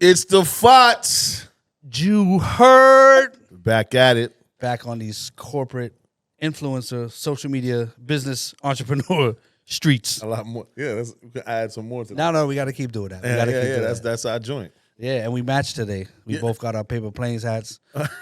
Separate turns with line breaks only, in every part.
It's the Fots.
You heard?
Back at it.
Back on these corporate influencer, social media, business, entrepreneur streets.
A lot more. Yeah, we can add some more to that.
No, we got to keep doing that.
That's our joint.
Yeah, and we matched today. We both got our paper planes hats.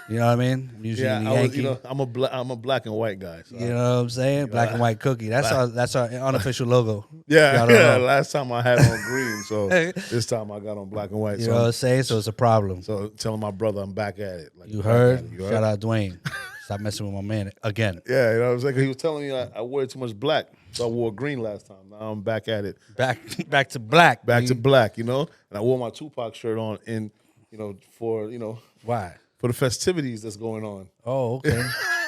You know what I mean? I'm usually in the Yankee.
I'm a black and white guy. So
you know what I'm saying? Black and white cookie. That's our unofficial logo.
Yeah. Last time I had on green, so this time I got on black and white.
You know what I'm saying? So it's a problem.
So telling my brother I'm back at it.
You heard? Shout out Dwayne. Stop messing with my man again.
Yeah, you know what I'm saying? He was telling me I wore too much black, so I wore green last time. Now I'm back at it.
Back to black.
Back to black, you know? And I wore my Tupac shirt on for
Why?
For the festivities that's going on.
Oh, okay.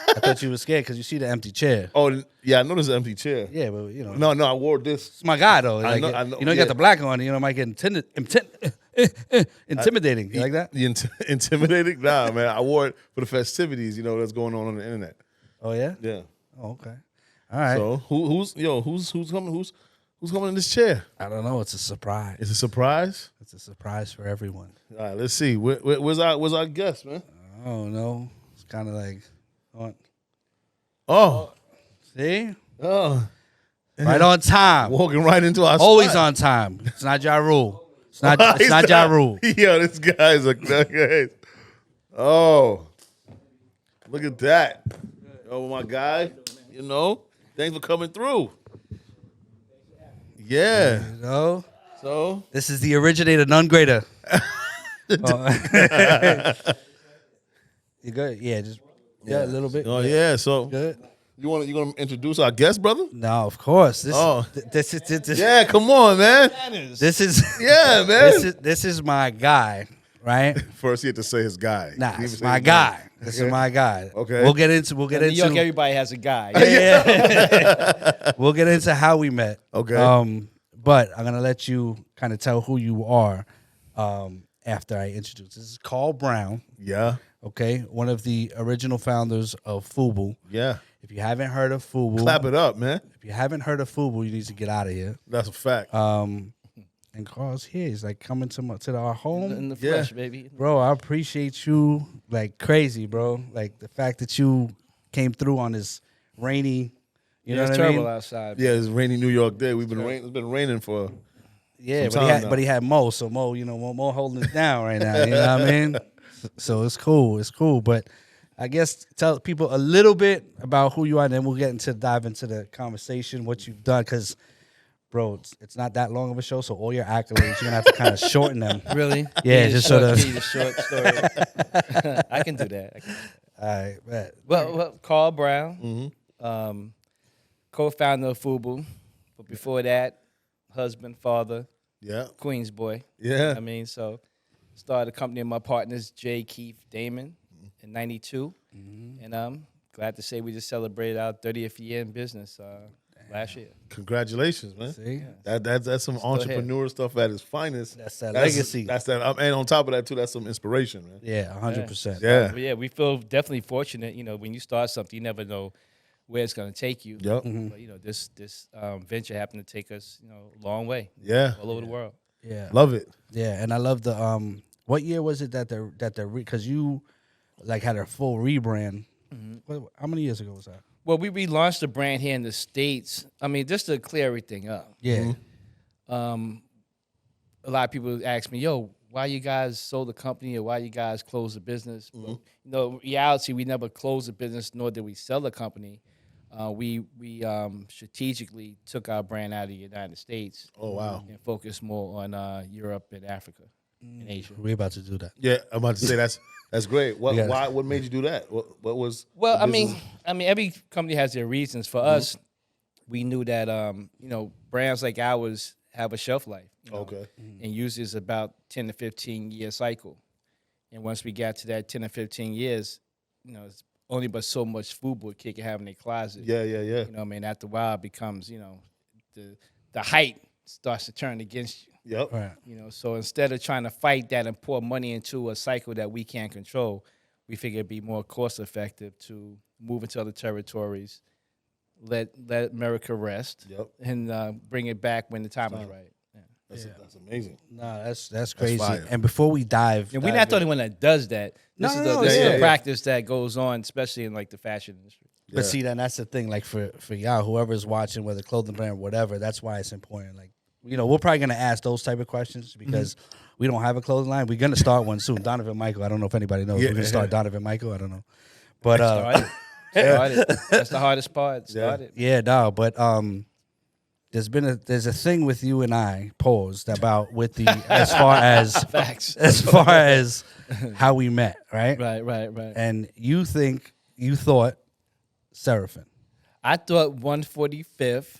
I thought you were scared because you see the empty chair.
Oh, yeah, I know there's an empty chair.
Yeah, but
No, I wore this.
It's my guy, though.
I know,
you got the black on, it might get intimidating. You like that?
Intimidating? Nah, man. I wore it for the festivities, that's going on the internet.
Oh, yeah?
Yeah.
Oh, okay. All right.
So who's coming? Who's coming in this chair?
I don't know. It's a surprise.
It's a surprise?
It's a surprise for everyone.
All right, let's see. Where's our guest, man?
I don't know. It's kind of like,
oh,
see?
Oh,
right on time.
Walking right into our
always
spot.
on time. It's not Ja Rule. It's not Ja Rule.
Yo, this guy's a oh, look at that. Oh, my guy. Thanks for coming through. Yeah. So
this is the originator, none greater. You good? Yeah, a little bit.
Oh yeah. So
good.
You want to introduce our guest, brother?
No, of course. This
yeah, come on, man.
This is
man.
This is my guy, right?
First, he had to say his guy.
Nah, it's my guy. This is my guy.
Okay.
We'll get into.
In New York, everybody has a guy.
Yeah. We'll get into how we met.
Okay.
But I'm gonna let you kind of tell who you are after I introduce. This is Carl Brown.
Yeah.
Okay. One of the original founders of FUBU.
Yeah.
If you haven't heard of FUBU,
clap it up, man.
If you haven't heard of FUBU, you need to get out of here.
That's a fact.
And Carl's here. He's like coming to our home
in the flesh, baby.
Bro, I appreciate you like crazy, bro. Like the fact that you came through on this rainy. You know what I mean?
It's terrible outside.
Yeah, it's rainy New York day. It's been raining for.
Yeah, but he had Mo, so Mo, Mo holding it down right now. You know what I mean? So it's cool. It's cool. But I guess tell people a little bit about who you are, and then we'll dive into the conversation, what you've done, because. Bro, it's not that long of a show, so all your accolades, you're going to have to kind of shorten them.
Really?
Yeah, just sort of.
Need a short story. I can do that.
All right, bet.
Well, Carl Brown, co-founder of FUBU. But before that, husband, father, Queens boy.
Yeah.
I mean, so started a company with my partners, Jay, Keith, Damon, in 92. And I'm glad to say we just celebrated our 30th year in business last year.
Congratulations, man.
See?
That's some entrepreneur stuff at its finest.
That's legacy.
That's that. And on top of that, too, that's some inspiration, man.
Yeah, 100%.
Yeah.
Yeah, we feel definitely fortunate. When you start something, you never know where it's going to take you.
Yep.
But, this venture happened to take us, a long way.
Yeah.
All over the world.
Yeah.
Love it.
Yeah, and I love the what year was it because you like had a full rebrand. How many years ago was that?
Well, we relaunched the brand here in the States. I mean, just to clear everything up.
Yeah.
A lot of people ask me, yo, why you guys sold the company or why you guys closed the business? But, reality, we never closed the business, nor did we sell the company. We strategically took our brand out of the United States.
Oh, wow.
And focused more on Europe and Africa and Asia.
We're about to do that.
Yeah, I'm about to say that's great. What made you do that? What was?
Well, I mean, every company has their reasons. For us, we knew that brands like ours have a shelf life.
Okay.
And usually it's about 10 to 15 year cycle. And once we got to that 10 to 15 years, it's only but so much FUBU kid can have in their closet.
Yeah.
After a while it becomes, the height starts to turn against you.
Yep.
Right.
So instead of trying to fight that and pour money into a cycle that we can't control, we figured it'd be more cost effective to move into other territories, let America rest,
Yep.
and bring it back when the time is right. Yeah.
That's amazing.
No, that's crazy.
fire.
And before we dive,
And we're not the only one that does that. This is
yeah.
the practice that goes on, especially in like the fashion industry.
But see, then that's the thing. Like for y'all, whoever's watching, whether clothing brand or whatever, that's why it's important. Like, you know, we're probably gonna ask those type of questions because we don't have a clothing line. We're gonna start one soon. Donovan Michael. I don't know if anybody knows. We're gonna start Donovan Michael. I don't know. But
Started. That's the hardest part. Started.
yeah, no. But there's a thing with you and I paused about with the as far as
Facts.
as far as how we met, right?
Right.
And you thought Seraphim.
I thought 145th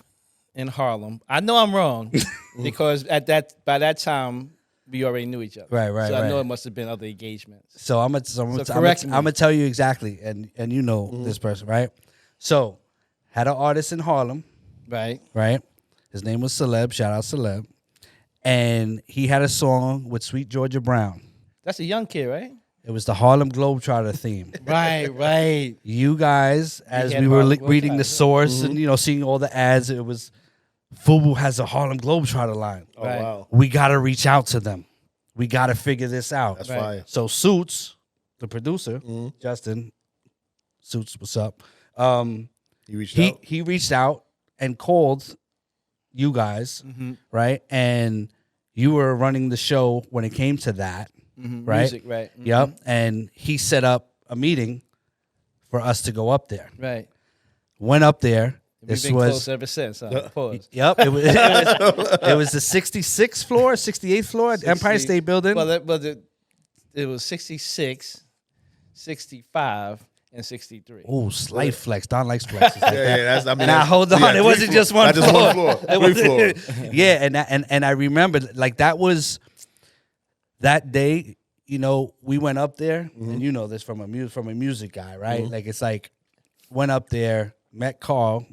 in Harlem. I know I'm wrong because by that time we already knew each other.
Right.
So I know it must have been other engagements.
So I'm gonna tell you exactly, and you know this person, right? So had an artist in Harlem,
Right.
His name was Celeb. Shout out Celeb, and he had a song with Sweet Georgia Brown.
That's a young kid, right?
It was the Harlem Globetrotter theme.
Right.
You guys, as
had
we were
Harlem
reading the
Globetrotter.
source and you know seeing all the ads, it was FUBU has a Harlem Globetrotter line.
Oh
Right.
wow,
We got to reach out to them. We got to figure this out.
that's
Right.
fire.
So Suits, the producer, Justin, Suits, what's up?
You reached out.
He reached out and called you guys, right? And you were running the show when it came to that, right?
Music, right.
Yep. And he set up a meeting for us to go up there.
Right.
Went up there.
We've
This
been
was
close ever since. Pause.
Yep. It was the 66th floor, 68th floor at Empire State Building.
Well, it was 66, 65, and 63.
Oh, slight flex. Don likes flexes like that.
That's. I mean,
Now
that's-
hold on,
yeah,
it
three
wasn't
floor.
just one
Not just
floor.
one floor.
It
Three
wasn't-
floors.
Yeah, and I remember like that was that day. You know, we went up there, and you know this from a music guy, right? Like it's like went up there, met Carl,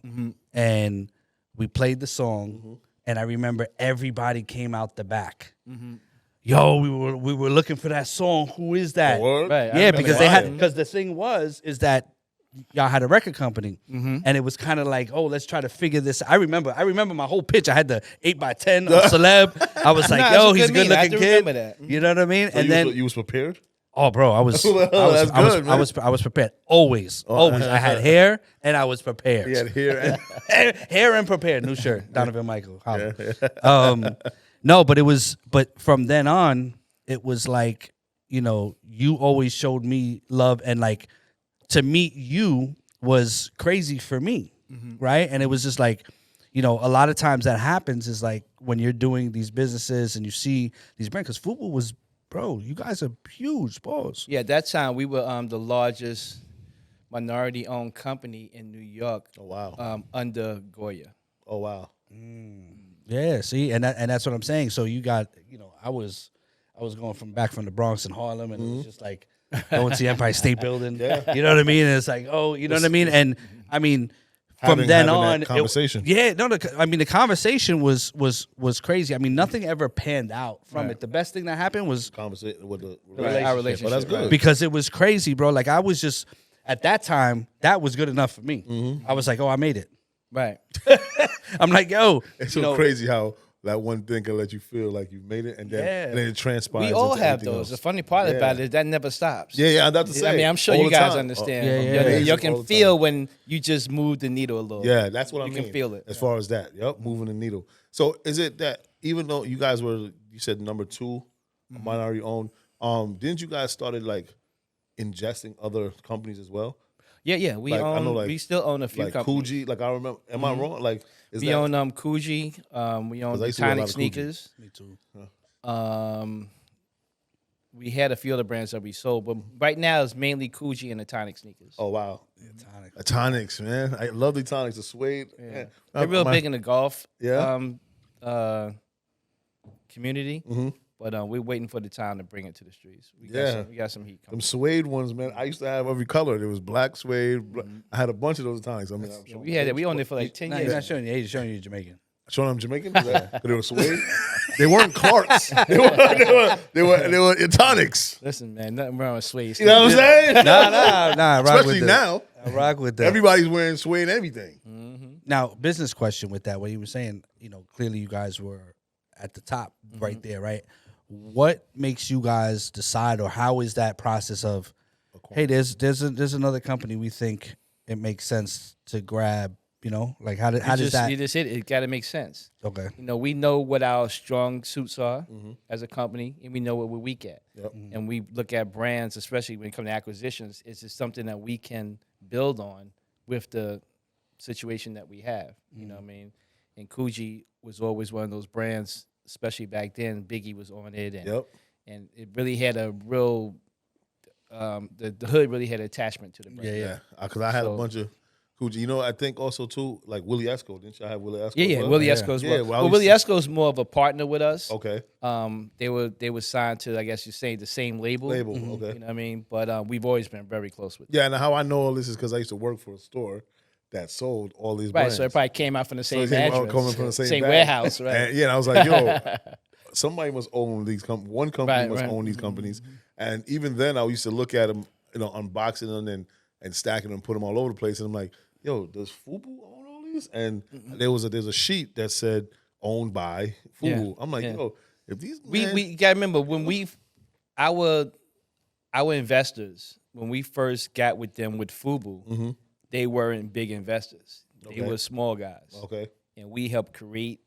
and we played the song, and I remember everybody came out the back. Yo, we were looking for that song. Who is that?
Word?
Right. I
Yeah,
remember
because
that.
because the thing is that y'all had a record company, and it was kind of like, oh, let's try to figure this. I remember my whole pitch. I had the 8x10 of Celeb. I was like,
Nah,
yo,
it's a
he's a
good
good
mean. I
looking
do
kid.
remember that.
You know what I mean?
So
and then,
you was prepared.
oh, bro, I was prepared always. I had hair and I was prepared.
He had hair. And,
Hair and prepared. New shirt. Donovan Michael. Holla. No, but from then on, it was like, you know, you always showed me love, and like to meet you was crazy for me, right? And it was just like, you know, a lot of times that happens is like when you're doing these businesses and you see these brands, because FUBU was, bro, you guys are huge, boss.
Yeah, at that time we were the largest minority-owned company in New York.
Oh wow.
Under Goya.
Oh wow.
Yeah, see, and that's what I'm saying. So you got, you know, I was going back from the Bronx and Harlem, and it was just like going to the Empire State Building. You know what I mean? And it's like, oh, you know what I mean? And I mean, from then
having
on,
that conversation.
I mean, the conversation was crazy. I mean, nothing ever panned out from it. The best thing that happened was
Conversation with the
Our relationship.
Oh, that's good.
because it was crazy, bro. Like I was just at that time, that was good enough for me. I was like, oh, I made it.
Right.
I'm like, yo,
It's
you
so
know,
crazy how that one thing can let you feel like you made it, and then it transpires.
We all
into
have
everything
those.
else.
The funny part about it is that never stops.
Yeah, I'm about to say.
I mean, I'm sure
all
you
the
guys
time.
understand.
Yeah.
You
All
can
the
feel
time.
when you just move the needle a little.
Yeah, that's what I mean.
You can feel it.
as far as that. Yep, moving the needle. So is it that even though you guys were, you said number 2, minority owned, didn't you guys started like ingesting other companies as well?
Yeah. We
Like, I know, like-
we still own a few
Like
companies.
Coogee, like I remember. Am I wrong? Like is
We
that
own Coogee. We own
I used to wear a lot
Tonic
of Coogee.
sneakers.
Me too.
We had a few other brands that we sold, but right now it's mainly Coogee and the Tonic sneakers.
Oh wow, Tonics, man. I love the Tonics. The suede. Yeah.
They're real big in the golf community. But we're waiting for the time to bring it to the streets. We got some heat coming.
Them suede ones, man. I used to have every color. There was black suede. I had a bunch of those Tonics. I mean, I'm showing,
We had it. We owned it for like 10
No,
years.
you're not showing your age, you're showing you're Jamaican.
showing them Jamaican. But they were suede. They weren't Clarks. They were Tonics.
Listen, man, nothing wrong with suede.
You know what I'm saying?
Nah, I rock
Especially
with
now.
I rock with that.
Everybody's wearing suede and everything.
Now, business question with that, what you were saying, you know, clearly you guys were at the top right there, right? What makes you guys decide, or how is that process of, hey, there's another company we think it makes sense to grab, you know? Like how does that?
You just hit it. It got to make sense.
Okay.
You know, we know what our strong suits are as a company, and we know what we're weak at.
Yep.
And we look at brands, especially when it comes to acquisitions, it's just something that we can build on with the situation that we have. You know what I mean? And Coogee was always one of those brands, especially back then. Biggie was on it, and and it really had a real the hood really had an attachment to the brand.
Yeah. Because I had a bunch of Coogee. You know, I think also too, like Willie Esco. Didn't y'all have Willie Esco?
Yeah,
as well?
Willie Esco as well.
well,
Willie Esco is more of a partner with us.
Okay.
They were signed to, I guess you say, the same label.
Okay.
You know what I mean? But we've always been very close with them.
Yeah, and how I know all this is because I used to work for a store that sold all these brands.
Right, so it probably came out from the same
it came out
address.
coming from the same bag.
warehouse, right?
And I was like, yo, somebody must own these one company must own these companies. And even then, I used to look at them, you know, unboxing them and stacking them, put them all over the place. And I'm like, yo, does FUBU own all these? And there's a sheet that said owned by FUBU.
Yeah.
I'm like, yo, if these
we gotta remember when our investors, when we first got with them with FUBU, they weren't big investors. They were small guys.
Okay.
And we helped create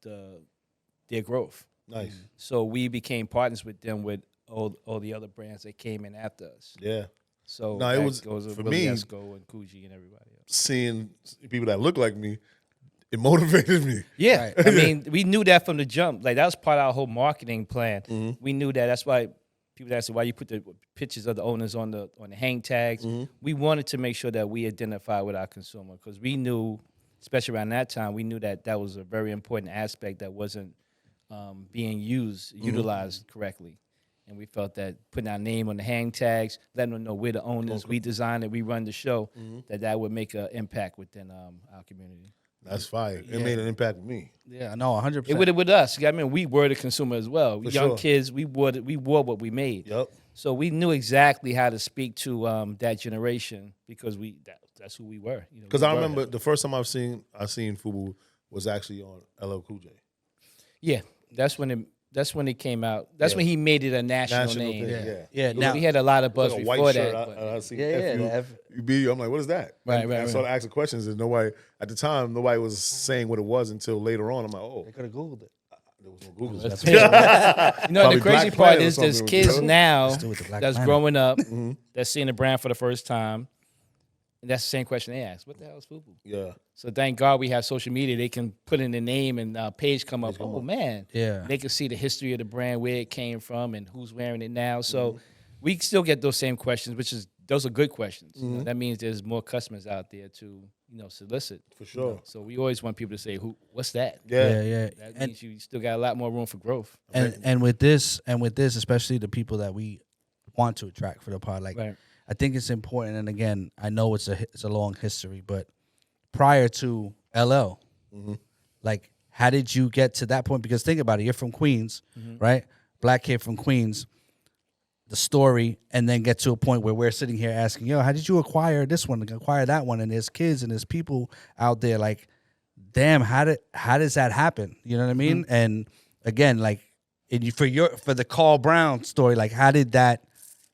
their growth.
Nice.
So we became partners with them with all the other brands that came in after us.
Yeah.
So
No, it was
goes with
for
Willie
me
Esco and Coogee and everybody else.
seeing people that look like me. It motivated me.
Yeah, I mean, we knew that from the jump. Like that was part of our whole marketing plan. We knew that. That's why people ask why you put the pictures of the owners on the hang tags. We wanted to make sure that we identify with our consumer because we knew, especially around that time, we knew that was a very important aspect that wasn't being utilized correctly. And we felt that putting our name on the hang tags, letting them know we're the owners, we designed it, we run the show, that would make an impact within our community.
That's fire. It made an impact with me.
Yeah, no, 100%.
It would have with us. I mean, we were the consumer as well.
For
Young
sure.
kids, we wore what we made.
Yep.
So we knew exactly how to speak to that generation because that's who we were.
Because I remember the first time I seen FUBU was actually on LL Cool J.
Yeah, that's when it came out. That's when he made it a national name.
thing,
Yeah,
Now, we had a lot of buzz
like a
before
white
that.
shirt.
but-
I seen
the
FUBU. I'm like, what is that?
Right,
And
right,
I started asking questions, and nobody at the time was saying what it was until later on. I'm like, oh,
They could have Googled it.
there was no Google.
You know,
Probably
the crazy
Black
part
Planet or
is there's
something,
kids
you know?
now
do it with the Black
that's
Planet.
growing up that's seeing the brand for the first time. And that's the same question they ask. What the hell is FUBU?
Yeah.
So thank God we have social media. They can put in the name and page come up. Oh, man.
Yeah.
They can see the history of the brand, where it came from, and who's wearing it now. So we still get those same questions, those are good questions. You know, that means there's more customers out there to, solicit.
For sure.
So we always want people to say, what's that?
Yeah.
That means you still got a lot more room for growth.
And with this, especially the people that we want to attract for the pod, like
Right.
I think it's important. And again, I know it's a long history, but prior to LL, like how did you get to that point? Because think about it, you're from Queens, right? Black kid from Queens. The story, and then get to a point where we're sitting here asking, yo, how did you acquire this one, acquire that one? And there's kids and there's people out there like, damn, how does that happen? You know what I mean? And again, like for the Carl Brown story, like how did that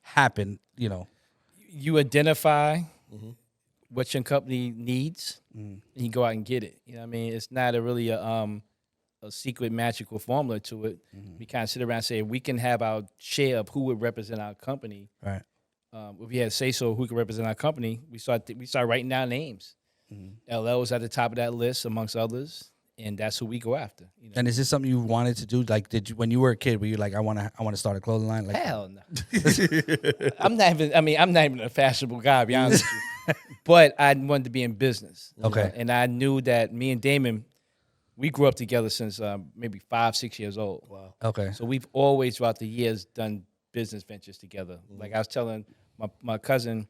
happen?
You identify what your company needs, and you go out and get it. You know what I mean? It's not really a secret magical formula to it. We kind of sit around and say, if we can have our share of who would represent our company,
Right.
if we had to say so, who could represent our company, we start writing down names. LL was at the top of that list amongst others, and that's who we go after.
And is this something you wanted to do? Like, did you, when you were a kid, were you like, I want to start a clothing line? Like,
Hell no. I'm not even a fashionable guy, to be honest with you. But I wanted to be in business.
Okay.
And I knew that me and Damon, we grew up together since maybe 5-6 years old.
Wow.
Okay.
So we've always, throughout the years, done business ventures together. Like I was telling my cousin,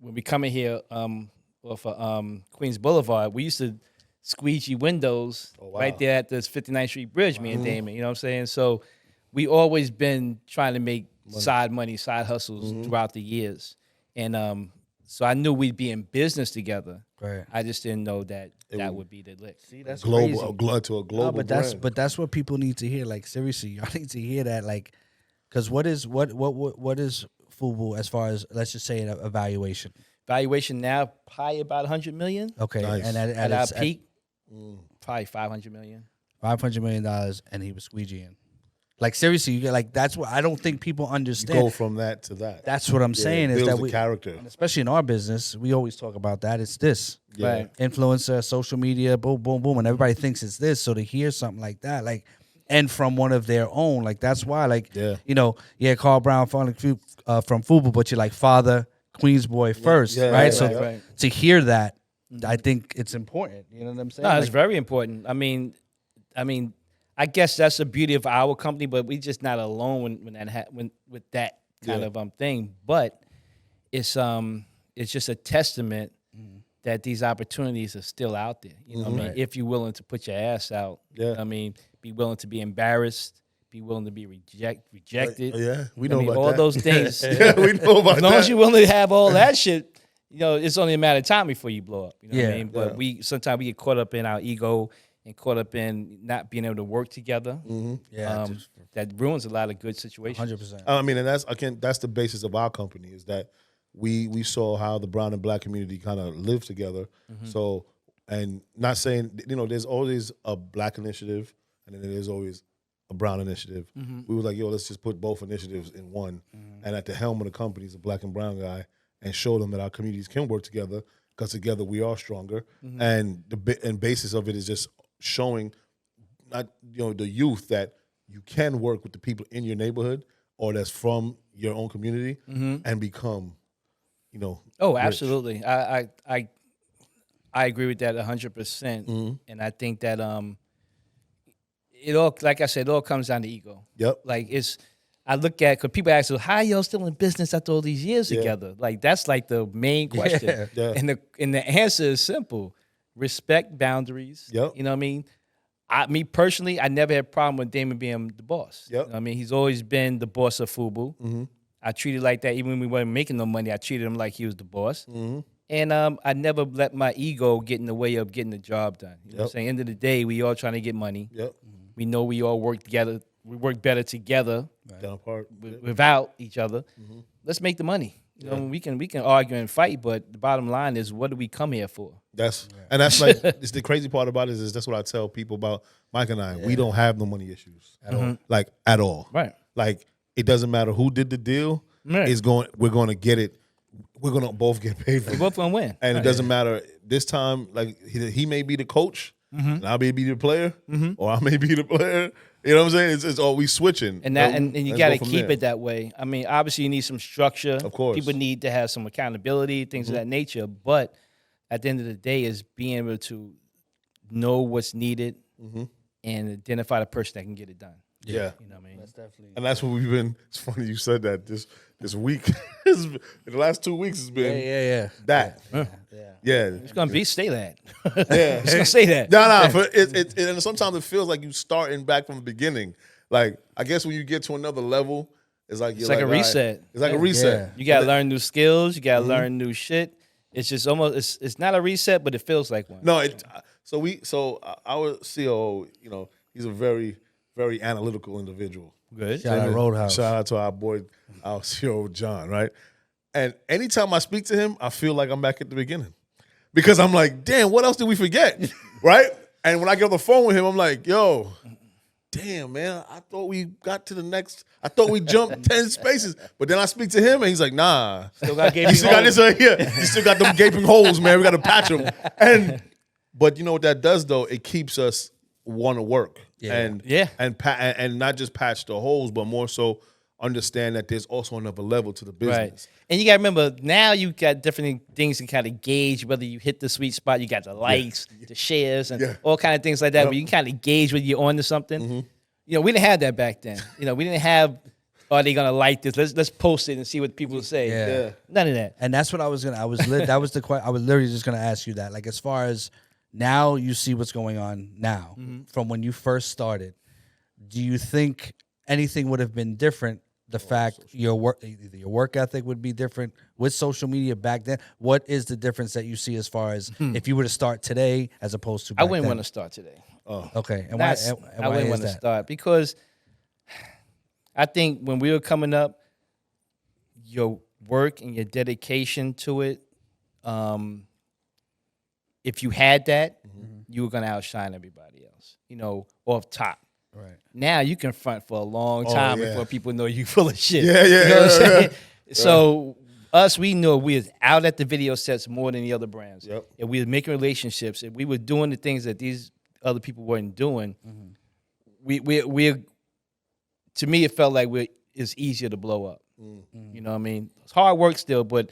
when we come in here off of Queens Boulevard, we used to squeegee windows right there at this 59th Street Bridge, me and Damon, you know what I'm saying? So we always been trying to make side money, side hustles throughout the years. And So I knew we'd be in business together.
Right.
I just didn't know that would be the lick.
See, that's
global,
crazy.
to a global brand.
But that's what people need to hear. Like seriously, y'all need to hear that. Like, because what is FUBU as far as, let's just say, an evaluation?
Valuation now probably about 100 million.
Okay,
Nice.
and
At our peak, probably 500 million.
$500 million, and he was squeegeeing. Like seriously, you get like that's what I don't think people
You
understand.
go from that to that.
That's what I'm saying is
builds
that
the
we,
character.
and especially in our business, we always talk about that. It's this,
Yeah.
Right.
influencer, social media, boom, boom, boom, and everybody thinks it's this. So to hear something like that, like, and from one of their own, like that's why, like, Carl Brown from FUBU, but you're like Father Queen's Boy first,
Yeah,
right?
right,
So
right.
to hear that, I think it's important. You know what I'm saying?
No, it's
Like,
very important. I mean, I guess that's the beauty of our company, but we just not alone when with that kind of thing. But it's just a testament that these opportunities are still out there. You know what I mean? If you're willing to put your ass out.
Yeah.
You know what I mean, be willing to be embarrassed, be willing to be rejected.
Yeah, we know about
all
that.
those things.
Yeah, we know about
As long
that.
as you're willing to have all that shit, it's only a matter of time before you blow up. You know what I
Yeah.
mean? But sometimes we get caught up in our ego and caught up in not being able to work together. That ruins a lot of good situations.
100%.
I mean, and that's the basis of our company is that we saw how the brown and black community kind of live together. So, and not saying, there's always a black initiative and then there's always a brown initiative. We were like, let's just put both initiatives in one. And at the helm of the company is a black and brown guy and show them that our communities can work together because together we are stronger. And the basis of it is just showing not the youth that you can work with the people in your neighborhood or that's from your own community and become
Oh,
rich.
absolutely. I agree with that 100%. And I think that it all, like I said, it all comes down to ego.
Yep.
Like I look at, because people ask, well, how y'all still in business after all these years together? Like that's like the main question.
Yeah.
And the answer is simple: respect boundaries.
Yep.
You know what I mean? Me personally, I never had a problem with Damon being the boss.
Yep.
You know what I mean, he's always been the boss of FUBU. I treated like that even when we weren't making no money. I treated him like he was the boss. And I never let my ego get in the way of getting the job done. You know what I'm saying? End of the day, we all trying to get money.
Yep.
We know we all work together. We work better together
Down apart.
without each other. Let's make the money. We can argue and fight, but the bottom line is, what do we come here for?
That's like it's the crazy part about it is that's what I tell people about Mike and I. We don't have no money issues at all. Like at all.
Right.
Like it doesn't matter who did the deal.
Right.
We're gonna get it. We're gonna both get paid for
We're
it.
both gonna win.
And it doesn't matter this time. Like he may be the coach, and I may be the player, or I may be the player. You know what I'm saying? It's always switching.
And you got to keep it that way. I mean, obviously you need some structure.
Of course.
People need to have some accountability, things of that nature. But at the end of the day, is being able to know what's needed and identify the person that can get it done.
Yeah.
You know what I mean?
That's definitely.
And that's what we've been. It's funny you said that this week. In the last 2 weeks, it's been
Yeah.
that. Yeah.
It's gonna be say that.
Yeah.
It's gonna say that.
No. But and sometimes it feels like you starting back from the beginning. Like I guess when you get to another level, it's like
It's like a reset.
All right. It's like a reset.
You gotta learn new skills. You gotta learn new shit. It's just almost. It's not a reset, but it feels like one.
No. So our COO, he's a very, very analytical individual.
Good.
Shout out Roadhouse.
Shout out to our boy, our COO John. Right. And anytime I speak to him, I feel like I'm back at the beginning. Because I'm like, damn, what else did we forget? Right? And when I get on the phone with him, I'm like, yo, damn, man, I thought we got to the next, I thought we jumped 10 spaces. But then I speak to him and he's like, nah.
Still got
You still got this right here. You still got them gaping holes, man. We got to patch them. But you know what that does, though? It keeps us want to work. And not just patch the holes, but more so understand that there's also another level to the business.
Right. And you got to remember, now you got different things to kind of gauge whether you hit the sweet spot. You got the likes, the shares, and all kind of things like that, where you can kind of gauge whether you're on to something. We didn't have that back then. We didn't have, are they going to like this? Let's post it and see what people say.
Yeah.
None of that.
And that's what I was gonna. I was literally just gonna ask you that. Like, as far as now, you see what's going on now from when you first started. Do you think anything would have been different the fact your work ethic would be different with social media back then? What is the difference that you see as far as if you were to start today as opposed to back
I wouldn't
then?
want to start today.
Oh, okay. And
I
why
wouldn't want to start because I think when we were coming up, your work and your dedication to it, if you had that, you were going to outshine everybody else, off top.
Right.
Now you can front for a long time before people know you full of shit.
Yeah, yeah.
You know what I'm saying? So we knew we was out at the video sets more than the other brands.
Yep.
And we were making relationships, and we were doing the things that these other people weren't doing. We to me, it felt like it's easier to blow up. You know what I mean? It's hard work still, but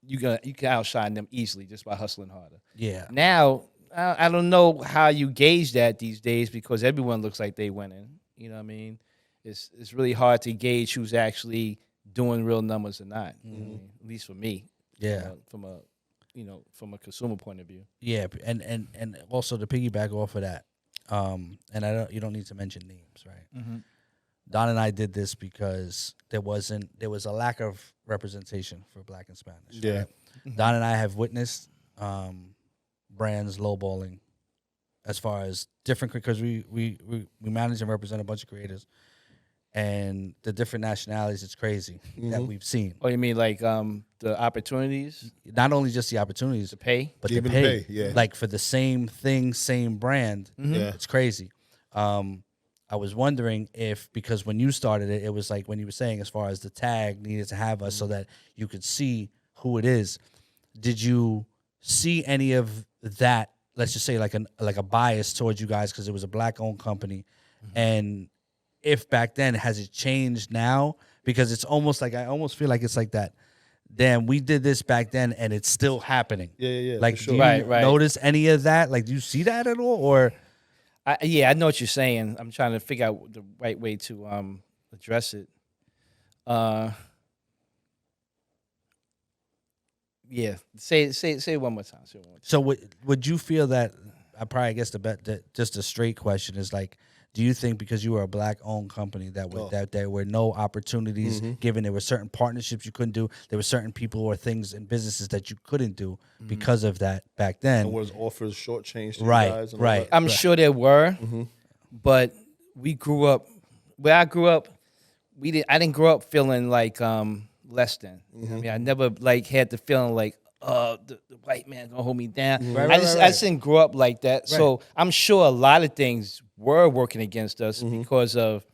you can outshine them easily just by hustling harder.
Yeah.
Now, I don't know how you gauge that these days because everyone looks like they winning. You know what I mean? It's really hard to gauge who's actually doing real numbers or not. At least for me.
Yeah.
From a consumer point of view.
Yeah, and also to piggyback off of that, and you don't need to mention names, right? Don and I did this because there was a lack of representation for Black and Spanish.
Yeah.
Right? Don and I have witnessed brands lowballing as far as different, because we manage and represent a bunch of creators, and the different nationalities, it's crazy that we've seen.
Oh, you mean like the opportunities?
Not only just the opportunities
to pay,
but
Even
the pay.
pay, yeah.
Like for the same thing, same brand.
Yeah.
It's crazy. I was wondering if, because when you started it, it was like when you were saying as far as the tag needed to have us so that you could see who it is. Did you see any of that? Let's just say like a bias towards you guys because it was a Black-owned company, and if back then, has it changed now? Because it's almost like I almost feel like it's like that. Damn, we did this back then, and it's still happening.
Yeah,
Like,
sure.
do you notice any of that? Like, do you see that at all, or?
I know what you're saying. I'm trying to figure out the right way to address it. Yeah, say it one more time.
So would you feel that? I guess just a straight question is like, do you think because you were a Black-owned company that there were no opportunities given, there were certain partnerships you couldn't do, there were certain people or things and businesses that you couldn't do because of that back then?
And was offers shortchanged to
Right,
you guys? And
right.
all that?
I'm sure there were, but we grew up. Where I grew up, I didn't grow up feeling like less than. You know what I mean, I never like had the feeling like, the white man gonna hold me down. I just didn't grow up like that. Right. So I'm sure a lot of things were working against us because of,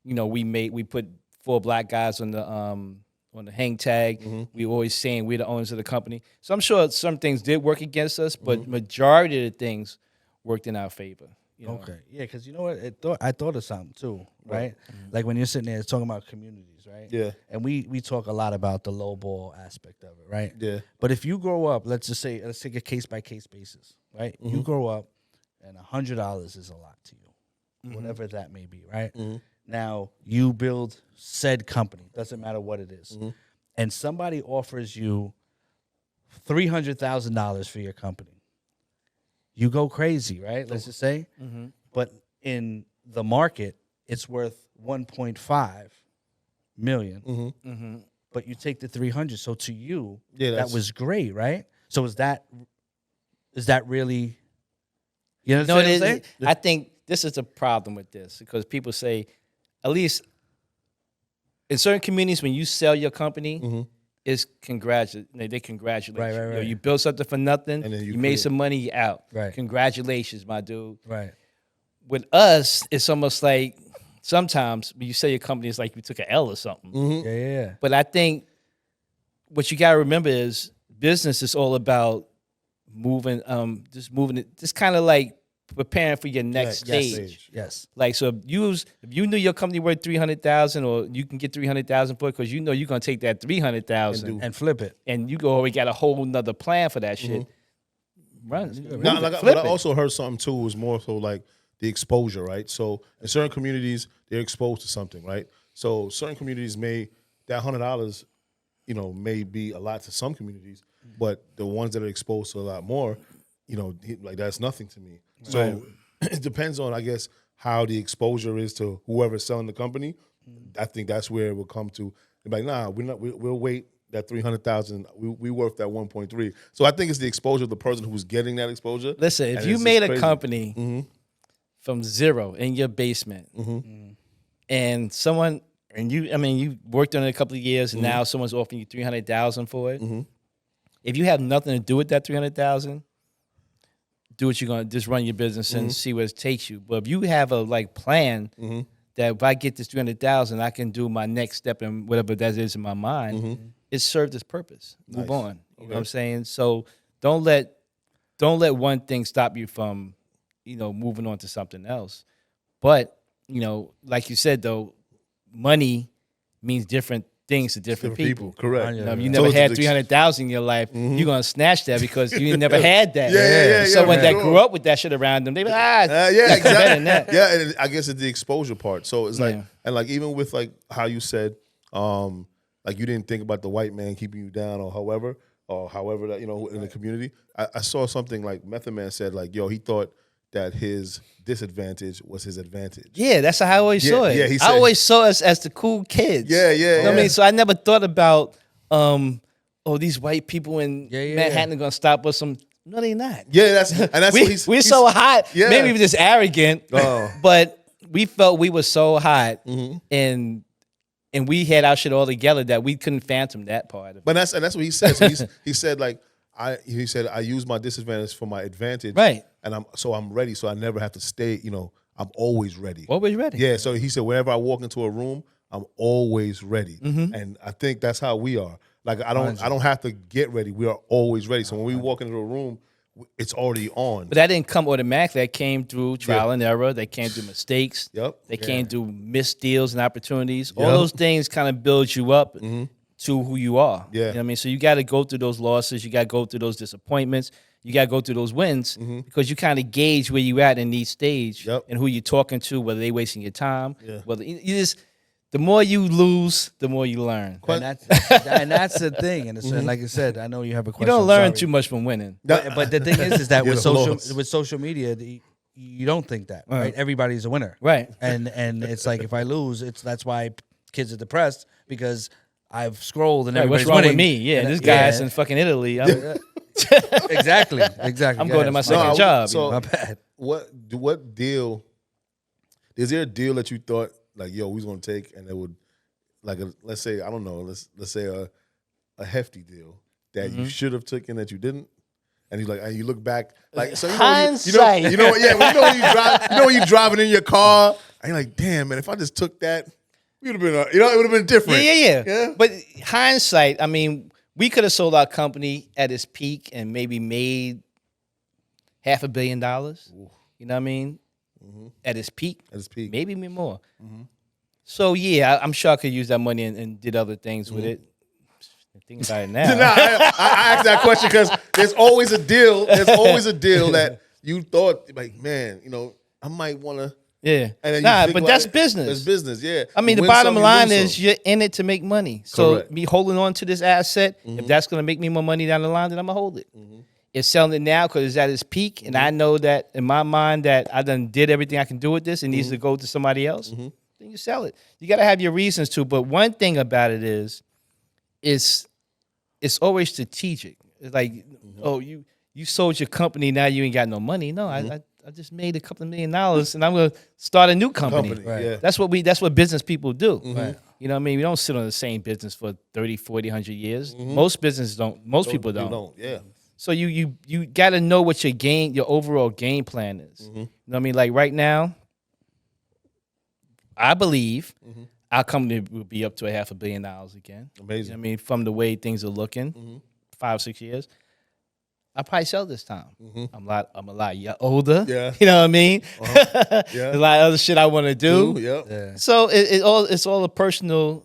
we put 4 Black guys on the hang tag. We always saying we're the owners of the company. So I'm sure some things did work against us, but majority of the things worked in our favor.
Okay, yeah, because you know what, I thought of something too, right? Like when you're sitting there talking about communities, right?
Yeah.
And we talk a lot about the low ball aspect of it, right?
Yeah.
But if you grow up, let's take a case by case basis, right? You grow up, and $100 is a lot to you, whatever that may be, right? Now you build said company, doesn't matter what it is, and somebody offers you $300,000 for your company. You go crazy, right? Let's just say. But in the market, it's worth 1.5 million. But you take the 300. So to you, that was great, right? So is that really? You know what I'm saying?
I think this is a problem with this because people say, at least in certain communities, when you sell your company, is they congratulate you.
Right.
You built something for nothing,
And then
you made some money, you out.
Right.
Congratulations, my dude.
Right.
With us, it's almost like sometimes when you sell your company, it's like you took an L or something.
Yeah.
But I think what you got to remember is business is all about moving it, just kind of like preparing for your next stage.
Yes.
Like, so if you knew your company worth $300,000 or you can get $300,000 for it because you know you're going to take that $300,000
and flip it.
and you already got a whole nother plan for that shit. Run.
But I also heard something too, was more so like the exposure, right? So in certain communities, they're exposed to something, right? So certain communities that $100, may be a lot to some communities, but the ones that are exposed to a lot more, like that's nothing to me. So it depends on, I guess, how the exposure is to whoever's selling the company I think that's where it will come to. Like, nah, we'll wait. That 300,000, we worth that 1.3. So I think it's the exposure of the person who's getting that exposure.
Listen, if you made a company from zero in your basement, and someone you worked on it a couple of years, and now someone's offering you 300,000 for it. If you have nothing to do with that 300,000, do what you're gonna just run your business and see where it takes you. But if you have a plan that if I get this 300,000, I can do my next step and whatever that is in my mind. It served its purpose. Move on. You know what I'm saying? So don't let one thing stop you from, moving on to something else. But, like you said though, money means different things to different people.
Correct.
If you never had 300,000 in your life, you're gonna snatch that because you never had that. Someone that grew up with that shit around them, they be
exactly. Yeah, and I guess it's the exposure part. So it's like, and like even with like how you said, like you didn't think about the white man keeping you down or however that in the community. I saw something like Method Man said like, he thought that his disadvantage was his advantage.
Yeah, that's how I always saw it.
Yeah, he said,
I always saw us as the cool kids.
Yeah.
You know what I mean? So I never thought about, these white people in Manhattan are gonna stop us. No, they're not.
Yeah, that's
we're so hot. Yeah. Maybe we're just arrogant, but we felt we were so hot, and we had our shit all together that we couldn't phantom that part of it.
But that's what he said. So he said like I use my disadvantage for my advantage.
Right.
And I'm ready, so I never have to stay, I'm always ready.
Always ready.
Yeah. So he said whenever I walk into a room, I'm always ready. And I think that's how we are. Like I don't have to get ready. We are always ready. So when we walk into a room, it's already on.
But that didn't come automatically. That came through trial and error. That came through mistakes.
They
came through missed deals and opportunities. All those things kind of build you up to who you are.
Yeah.
You know what I mean? So you got to go through those losses. You got to go through those disappointments. You got to go through those wins because you kind of gauge where you at in each stage and who you're talking to, whether they wasting your time. Yeah. Whether you just, the more you lose, the more you learn.
And that's the thing. And it's, like I said, I know you have a question.
You don't learn too much from winning.
But the thing is that with social media, you don't think that, right? Everybody's a winner,
right?
And it's like if I lose, that's why kids are depressed because I've scrolled and everybody's
what's wrong
with
me? Yeah, this guy's in fucking Italy.
Exactly.
I'm going to my second job.
So
my bad.
What deal? Is there a deal that you thought like, we was gonna take, and it would, like, let's say, I don't know, let's say a hefty deal that you should have taken that you didn't, and you look back, like, so
hindsight.
When you're driving in your car, and you're like, damn, man, if I just took that, it would have been, it would have been different.
Yeah. But hindsight, I mean, we could have sold our company at its peak and maybe made $500 million. Ooh. You know what I mean? At its peak. Maybe more. So, I'm sure I could use that money and did other things with it. Think about it now.
I asked that question because there's always a deal. There's always a deal that you thought, like, man, I might want to.
Yeah.
And
but that's business.
That's business, yeah.
I mean, the bottom line is you're in it to make money. So me holding on to this asset, if that's going to make me more money down the line, then I'm going to hold it. It's selling it now because it's at its peak, and I know that in my mind that I done did everything I can do with this. It needs to go to somebody else. Then you sell it. You got to have your reasons to. But one thing about it is, it's always strategic. It's like, you sold your company, now you ain't got no money. No, I just made a couple of $1 million, and I'm gonna start a new company.
Right. Yeah.
That's what business people do. Right. You know what I mean? We don't sit on the same business for 30, 40, 100 years. Most businesses don't. Most people don't.
Yeah.
So you got to know what your overall game plan is. You know what I mean? Like right now, I believe our company will be up to $500 million again.
Amazing.
You know what I mean? From the way things are looking, 5 or 6 years. I'll probably sell this time. I'm a lot older. Yeah. You know what I mean? A lot of other shit I want to do.
Yeah.
So it's all a personal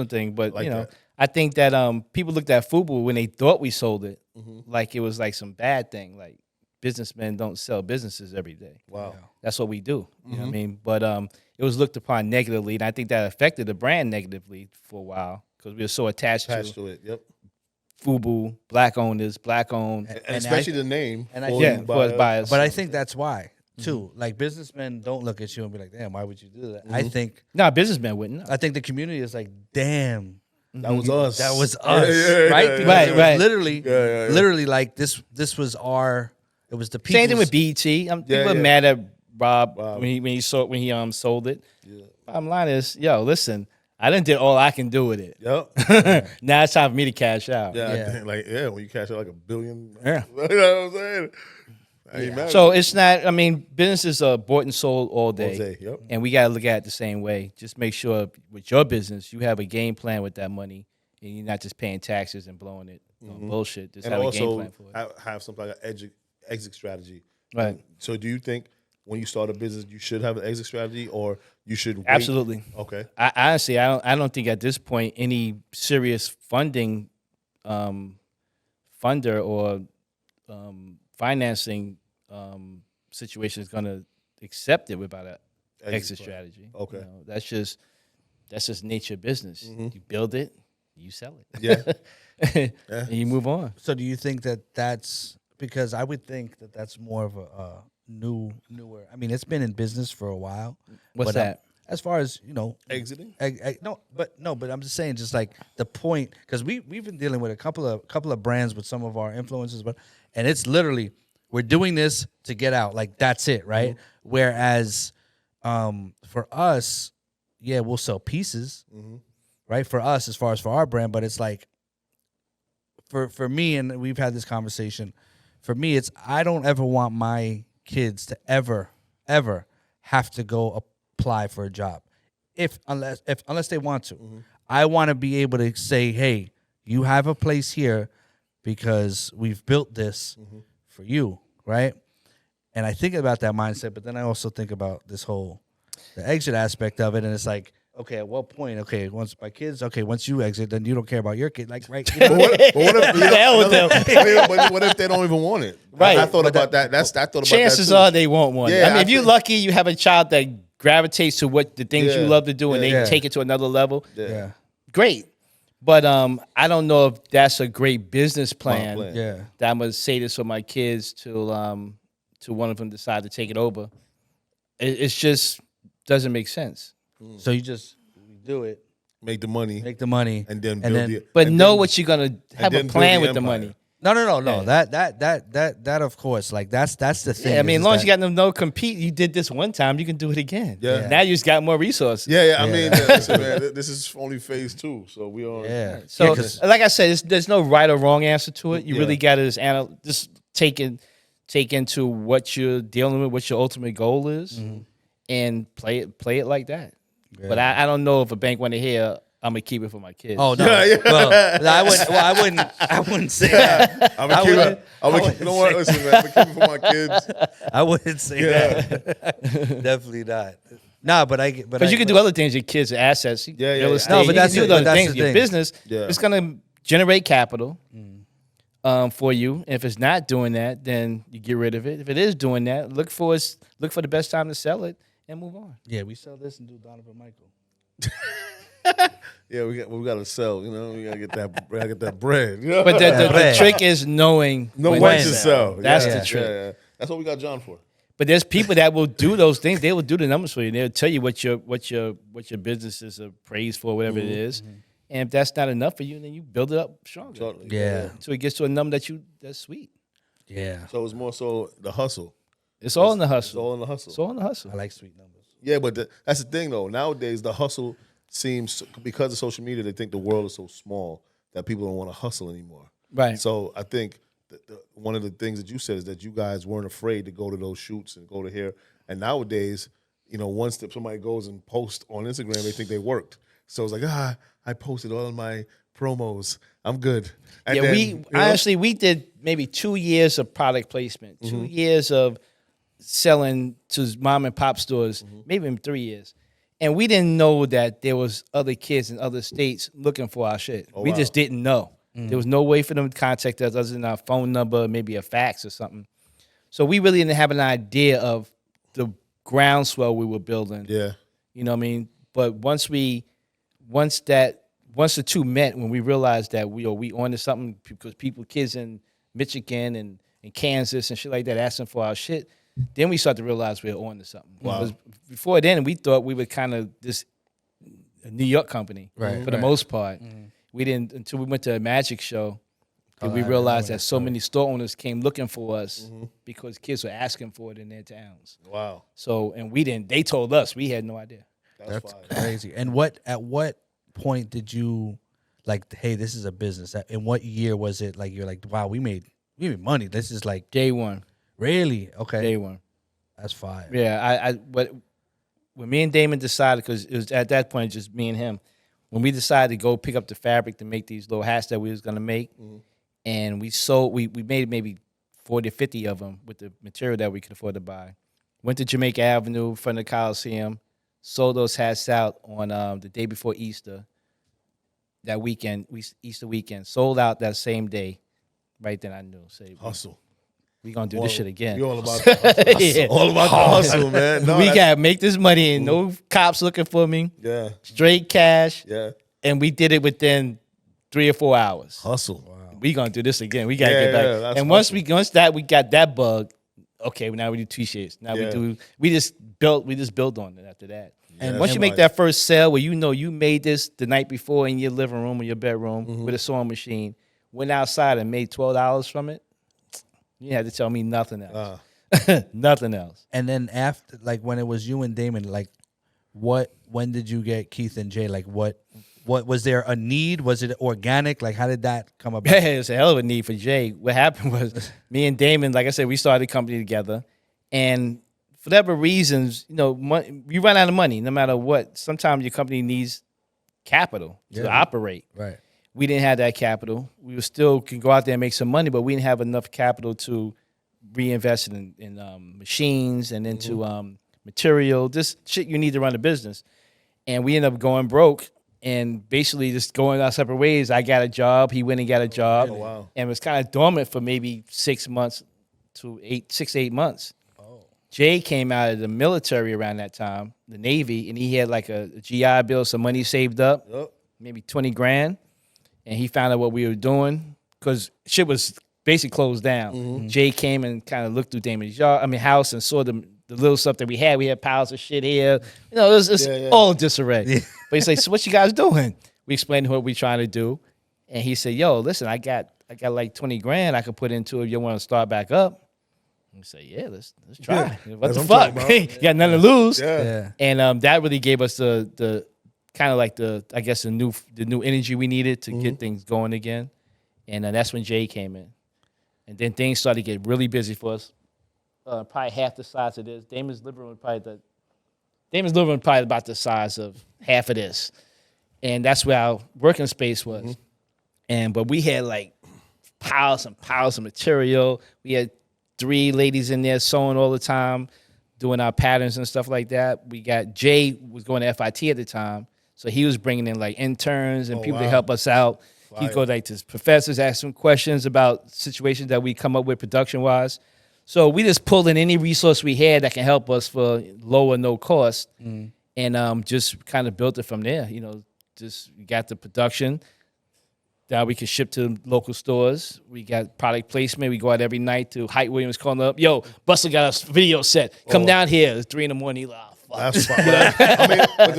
thing. But like I think that people looked at FUBU when they thought we sold it, like it was like some bad thing. Like businessmen don't sell businesses every day.
Wow.
That's what we do. You know what I mean? But it was looked upon negatively, and I think that affected the brand negatively for a while because we were so attached to
it. Yep.
FUBU, black owners, black owned,
and especially the name.
But I think
that's why. too. Like businessmen don't look at you and be like, "Damn, why would you do that?" I think
businessmen wouldn't. No.
I think the community is like, "Damn,
That was us.
that was us,"
Right?
Because
Right,
it was
right.
literally like this was our. It was the people.
Same thing with BET. People are mad at Rob when he sold it.
Yeah.
Bottom line is, listen, I done did all I can do with it.
Yep.
Now it's time for me to cash out.
Yeah.
Yeah.
I think, when you cash out like $1 billion.
Yeah.
You know what I'm saying? I ain't mad.
So it's not. I mean, businesses are bought and sold all day,
Yep.
and we gotta look at it the same way. Just make sure with your business you have a game plan with that money, and you're not just paying taxes and blowing it on bullshit. Just
And
have a game
also
plan for it.
have something like an exit strategy.
Right.
So do you think when you start a business, you should have an exit strategy, or you should wait?
Absolutely.
Okay.
I honestly, I don't think at this point any serious funder or financing situation is going to accept it without an exit strategy.
Okay.
That's just nature of business. You build it, you sell it.
Yeah.
And you move on.
So do you think that that's because I would think that that's more of a newer. I mean, it's been in business for a while.
What's that?
As far as
Exiting.
but I'm just saying, just like the point, because we've been dealing with a couple of brands with some of our influencers, and it's literally we're doing this to get out, like that's it, right? Whereas, for us, we'll sell pieces, right? For us, as far as for our brand, but it's like for me, and we've had this conversation. For me, it's I don't ever want my kids to ever have to go apply for a job, unless they want to. I want to be able to say, hey, you have a place here because we've built this for you, right? And I think about that mindset, but then I also think about the exit aspect of it, and it's like, okay, at what point? Okay, once my kids, once you exit, then you don't care about your kid, like, right?
But what if
The hell with them.
but what if they don't even want it?
Right.
I thought about that. I thought about
Chances
that too.
are they won't want it.
Yeah,
I mean,
I
if you're
think-
lucky, you have a child that gravitates to what the things you love to do, and they take it to another level.
Yeah.
Great. But I don't know if that's a great business plan.
Yeah.
That I'm gonna say this for my kids till one of them decide to take it over. It's just doesn't make sense.
So you just do it,
Make the money,
and
then build
But
and
know
then-
what you're gonna have a
then build
plan
the
with the
empire.
money.
No.
Yeah.
That of course, like that's the thing.
Yeah, I mean,
is
as long as
that-
you got no compete, you did this one time, you can do it again.
Yeah.
Now you just got more resources.
Yeah. I mean, listen, man, this is only phase 2, so we are.
Yeah.
So,
'cause-
like I said, there's no right or wrong answer to it. You
Yeah.
really got to just take into what you're dealing with, what your ultimate goal is, and play it like that.
Yeah.
But I don't know if a bank want to hear, I'm gonna keep it for my kids.
Oh no!
Yeah.
Well, I wouldn't say that.
I'm gonna keep it. You know what? Listen, man, I'm gonna keep it for my kids.
I wouldn't say that. Definitely not. Nah, but
you can do other things. Your kids are assets.
Yeah.
Real estate.
No, but
You can
that's
do
it,
other
but that's
things.
the
Your
thing.
business,
Yeah.
it's gonna generate capital for you. And if it's not doing that, then you get rid of it. If it is doing that, look for the best time to sell it and move on.
Yeah, we sell this and do Donovan Michael.
Yeah, we got to sell. You know, we gotta get that bread. You know?
But the
Bread.
trick is knowing
when
when
to sell.
That's
Yeah,
the trick.
yeah. That's what we got John for.
But there's people that will do those things. They will do the numbers for you. They'll tell you what your business is appraised for, whatever it is. And if that's not enough for you, then you build it up stronger.
Totally.
Yeah,
So it gets to a number that's sweet.
yeah.
So it's more so the hustle.
It's all in the
It's
hustle.
all in the hustle.
It's all in the hustle.
I like sweet numbers.
Yeah, but that's the thing though. Nowadays, the hustle seems, because of social media, they think the world is so small that people don't want to hustle anymore.
Right.
So I think one of the things that you said is that you guys weren't afraid to go to those shoots and go to here. And nowadays, once somebody goes and posts on Instagram, they think they worked. So it's like, I posted all my promos. I'm good. And
Yeah,
then,
honestly, we did maybe 2 years of product placement, 2 years of selling to mom and pop stores, maybe even 3 years. And we didn't know that there was other kids in other states looking for our shit. We just didn't know. There was no way for them to contact us other than our phone number, maybe a fax or something. So we really didn't have an idea of the groundswell we were building.
Yeah.
You know what I mean? But once the two met, when we realized that we onto something, because kids in Michigan and Kansas and shit like that asking for our shit, Then we started to realize we were on to something.
Wow.
Because before then, we thought we were kind of this New York company for the most part. We didn't until we went to a magic show. Did we realized that so many store owners came looking for us because kids were asking for it in their towns.
Wow.
So, and we didn't. They told us. We had no idea.
That's crazy. And at what point did you like? Hey, this is a business. In what year was it? Like you're like, wow, we made money. This is like
Day one.
Really? Okay.
Day one.
That's fire.
Yeah. But when me and Damon decided, because it was at that point just me and him, when we decided to go pick up the fabric to make these little hats that we was gonna make. And we sold, we made maybe 40 or 50 of them with the material that we could afford to buy. Went to Jamaica Avenue in front of the Coliseum, sold those hats out on the day before Easter. That weekend, Easter weekend, sold out that same day. Right then I knew. Say,
hustle.
We gonna do this shit again.
We all about the hustle.
Yeah.
All about the hustle, man. No,
we gotta make this money and no cops looking for me.
Yeah.
Straight cash.
Yeah.
And we did it within 3 or 4 hours.
Hustle.
Wow.
We gonna do this again. We gotta get back.
Yeah,
and once we got that bug, okay, now we do t-shirts. Now we just built on it after that. And once you make that first sale where you know you made this the night before in your living room or your bedroom with a sewing machine, went outside and made $12 from it, you had to tell me nothing else. Nothing else.
And then after, like when it was you and Damon, like when did you get Keith and Jay? Like what was there a need? Was it organic? Like how did that come about?
Yeah, it was a hell of a need for Jay. What happened was me and Damon, like I said, we started a company together, and for whatever reasons, you run out of money no matter what. Sometimes your company needs capital to operate.
Right.
We didn't have that capital. We still can go out there and make some money, but we didn't have enough capital to reinvest in machines and into material, just shit you need to run a business. And we ended up going broke and basically just going our separate ways. I got a job. He went and got a job.
Oh, wow.
And was kind of dormant for maybe 6 months to 8 months.
Oh.
Jay came out of the military around that time, the Navy, and he had like a GI Bill, some money saved up, maybe 20 grand. And he found out what we were doing because shit was basically closed down. Jay came and kind of looked through Damon's house and saw the little stuff that we had. We had piles of shit here. It was all disarray. Yeah. But he's like, so what you guys doing? We explained what we're trying to do. And he said, yo, listen, I got like 20 grand I could put into it if you want to start back up. We say, yeah, let's try.
Yeah,
what the fuck? You got nothing to lose.
Yeah.
And that really gave us the kind of like the new energy we needed to get things going again. And that's when Jay came in. And then things started to get really busy for us. Probably half the size of this. Damon's living room probably about the size of half of this. And that's where our working space was. But we had like piles and piles of material. We had 3 ladies in there sewing all the time, doing our patterns and stuff like that. We got Jay was going to FIT at the time. So he was bringing in like interns and people to help us out. He'd go like to professors, ask some questions about situations that we come up with production-wise. So we just pulled in any resource we had that can help us for low or no cost and just kind of built it from there. Just got the production. Now we can ship to local stores. We got product placement. We go out every night to Hype Williams calling up, yo, Buster got a video set. Come down here. It's 3 a.m. He's like,
that's fine. I mean, but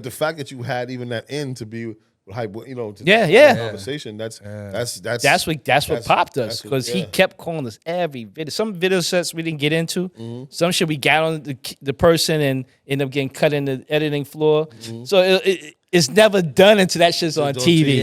the fact that you had even that in to be hype, conversation. That's
what popped us because he kept calling us every video. Some video sets we didn't get into. Some shit we got on the person and ended up getting cut in the editing floor. So it's never done until that shit's on TV.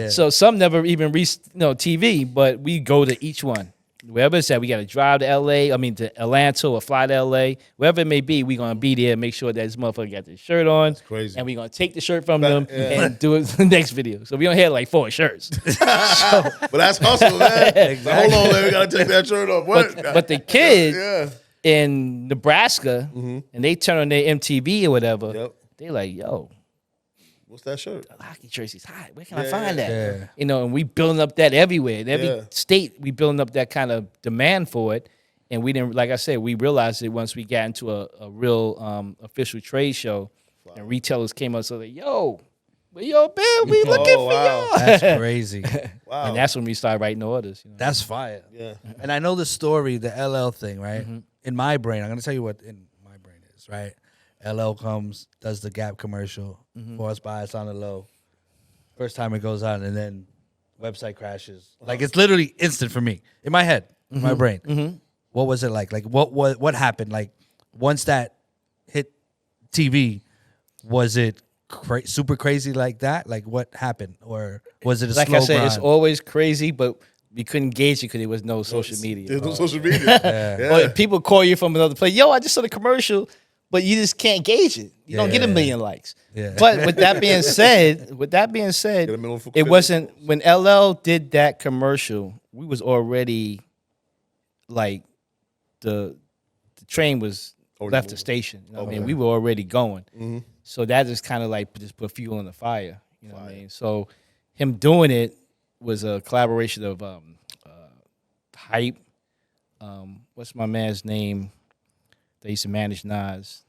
Yeah.
So some never even reached TV, but we go to each one. Wherever it's at, we got to drive to to Atlanta or fly to LA. Wherever it may be, we're going to be there and make sure that this motherfucker got the shirt on.
That's crazy.
And we're going to take the shirt from them and do it the next video. So we don't have like 4 shirts.
But that's hustle, man. Exactly. Hold on, man. We got to take that shirt off.
But the kid in Nebraska, and they turn on their MTV or whatever, they like, yo.
What's that shirt?
Hockey jerseys hot. Where can I find that? Yeah. And we building up that everywhere. In every state, we building up that kind of demand for it. And we didn't, like I said, we realized it once we got into a real official trade show. Wow. And retailers came up, so like, yo, where y'all been? We looking for y'all.
That's crazy.
Wow. And that's when we started writing orders.
That's fire.
Yeah.
And I know the story, the LL thing, right? in my brain, I'm gonna tell you what in my brain is, right? LL comes, does the Gap commercial, for us by us on the low. First time it goes on, and then website crashes. Like it's literally instant for me in my head, in my brain. What was it like? Like what happened? Like once that hit TV, was it super crazy like that? Like what happened, or was it a
like
slow
I said,
grind?
it's always crazy, but we couldn't gauge it because there was no social media.
There's no social media.
But people call you from another place. Yo, I just saw the commercial, but you just can't gauge it. You don't get a million likes.
Yeah.
But with that being said, it wasn't when LL did that commercial. We was already like the train was left the station. You know what I mean? We were already going. So that just kind of like just put fuel on the fire. You know what I mean? So him doing it was a collaboration of Hype. What's my man's name? They used to manage Nas.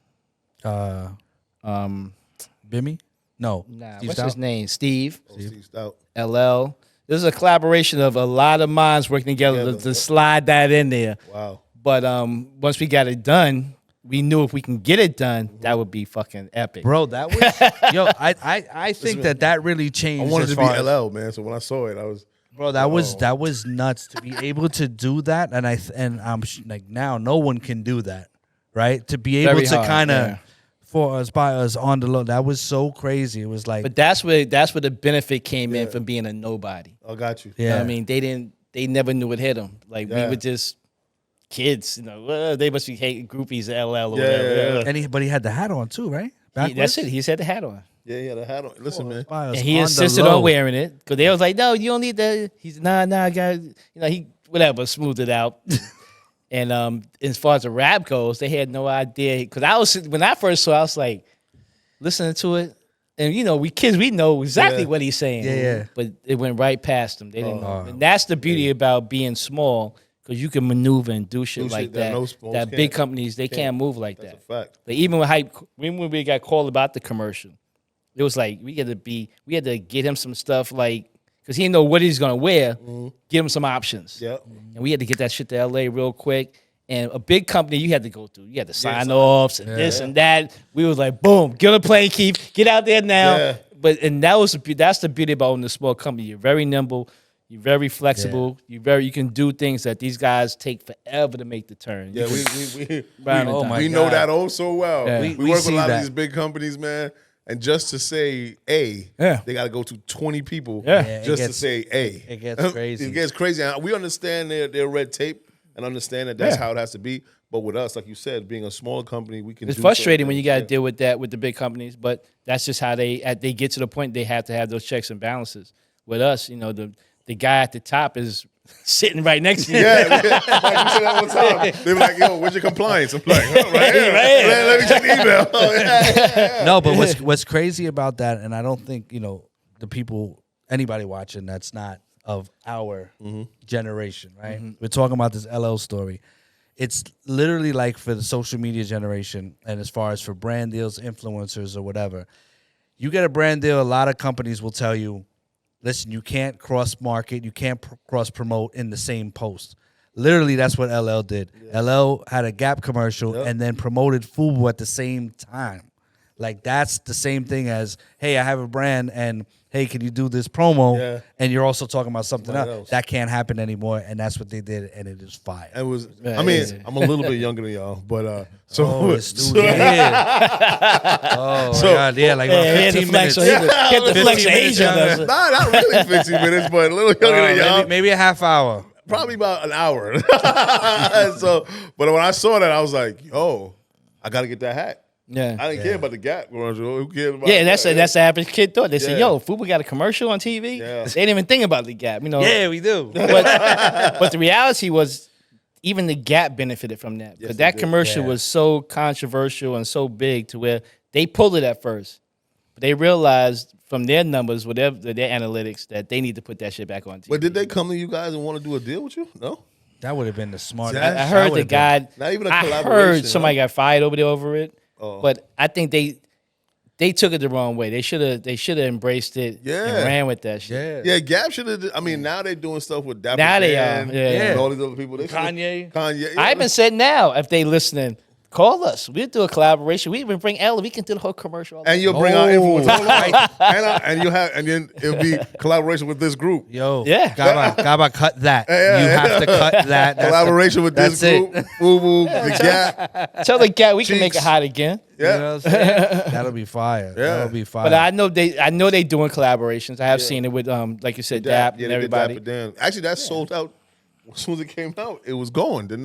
Bimmy? No.
Nah,
Steve
what's
Stout?
his name? Steve.
Steve Stout.
LL. This is a collaboration of a lot of minds working together to slide that in there.
Wow.
But once we got it done, we knew if we can get it done, that would be fucking epic.
Bro, that was yo. I think that really changed.
I wanted
as
to be
far as-
LL, man. So when I saw it, I was.
Bro, that was nuts to be able to do that, and I'm like now no one can do that, right? To be able
Very
to
hard,
kind of
yeah.
for us by us on the low, that was so crazy. It was like,
But that's where the benefit came in from being a nobody.
I got you.
You know
yeah,
what I mean, they never knew it hit them. Like we were just kids, you know. They must be hating groupies of LL or whatever.
and but he had the hat on too, right?
That's it. He just had the hat on.
Yeah, he had a hat on. Listen, man.
By us
And he
on the
insisted
low.
on wearing it because they was like, "No, you don't need that." He's nah, guys. You know, he whatever smoothed it out. And as far as the rap goes, they had no idea because when I first saw, it, I was like listening to it, and you know, we kids we know exactly what he's saying.
Yeah.
But it went right past them. They didn't know, and that's the beauty about being small because you can maneuver and do shit like that. That big companies they can't move like that.
That's a fact.
Like even with Hype, when we got called about the commercial. It was like we had to get him some stuff like because he didn't know what he's gonna wear. Give him some options.
Yep.
And we had to get that shit to LA real quick. And a big company you had to go through. You had to sign offs and this and that. We was like, boom, get on a plane, Keith, get out there now.
Yeah.
That's the beauty about owning a small company. You're very nimble. You're very flexible. You can do things that these guys take forever to make the turn.
Yeah, we
We
know that oh so well.
Yeah.
We
We
work with
see
a lot
that.
of these big companies, man. And just to say A, they got to go to 20 people just to say A.
It gets crazy.
It gets crazy. And we understand their red tape and understand that that's how it has to be. But with us, like you said, being a smaller company, we can.
It's
do
frustrating when
certain
you got to
things.
deal with that with the big companies, but that's just how they get to the point they have to have those checks and balances. With us, you know, the guy at the top is sitting right next to you.
Yeah, like you said that one time. They were like, "Yo, where's your compliance?" I'm like, "Oh, right here.
Right here.
Let me check the email." Oh, yeah.
No, but what's crazy about that, and I don't think the people, anybody watching that's not of our generation, right? We're talking about this LL story. It's literally like for the social media generation, and as far as for brand deals, influencers, or whatever, you get a brand deal. A lot of companies will tell you, listen, you can't cross market, you can't cross promote in the same post. Literally, that's what LL did. LL had a Gap commercial and then promoted FUBU at the same time. Like that's the same thing as, hey, I have a brand and hey, can you do this promo?
Yeah.
And you're also talking about something
Somebody
else.
else.
That can't happen anymore, and that's what they did, and it is fire.
It was. I mean, I'm a little bit younger than y'all, but so.
This dude here. Oh, my God. Yeah, like about 15 minutes.
He had to flex
15
age
minutes
on us.
younger.
Nah, not really 15 minutes, but a little younger than y'all.
Maybe a half hour.
Probably about an hour. So, but when I saw that, I was like, "Yo, I got to get that hat."
Yeah.
I didn't care about the Gap. Who cared about?
Yeah, that's
that?
the average kid thought. They said,
Yeah.
"Yo, FUBU got a commercial on TV."
Yeah.
They didn't even think about the Gap, you know.
Yeah, we do.
But the reality was, even the Gap benefited from that because
they
that
did.
commercial
Yeah.
was so controversial and so big to where they pulled it at first, but they realized from their numbers, whatever their analytics, that they need to put that shit back on TV.
But did they come to you guys and want to do a deal with you? No.
That would have been the smartest.
That-
I heard the guy.
Not even a
I
collaboration,
heard somebody got fired over it,
Oh.
but I think They took it the wrong way. They should have embraced it and ran with that shit.
Yeah, Gap should have. I mean, now they're doing stuff with Dapper
Now they
Dan
are. Yeah.
and all these other people. They
Kanye.
Yeah.
I even said now, if they listening, call us. We'll do a collaboration. We even bring Ella. We can do the whole commercial.
And you'll bring our influence. and then it'll be collaboration with this group.
Yo,
Yeah.
Gaba, cut that. You have to cut that.
Collaboration with this group. FUBU, the Gap.
Tell the Gap we can make it
Cheeks.
hot again.
You know what I'm saying? That'll be fire.
Yeah.
That'll be fire.
But I know they doing collaborations. I have seen it with like you said, Dap
Yeah,
and
they did
everybody.
Dapper Dan. Actually, that sold out as soon as it came out. It was going in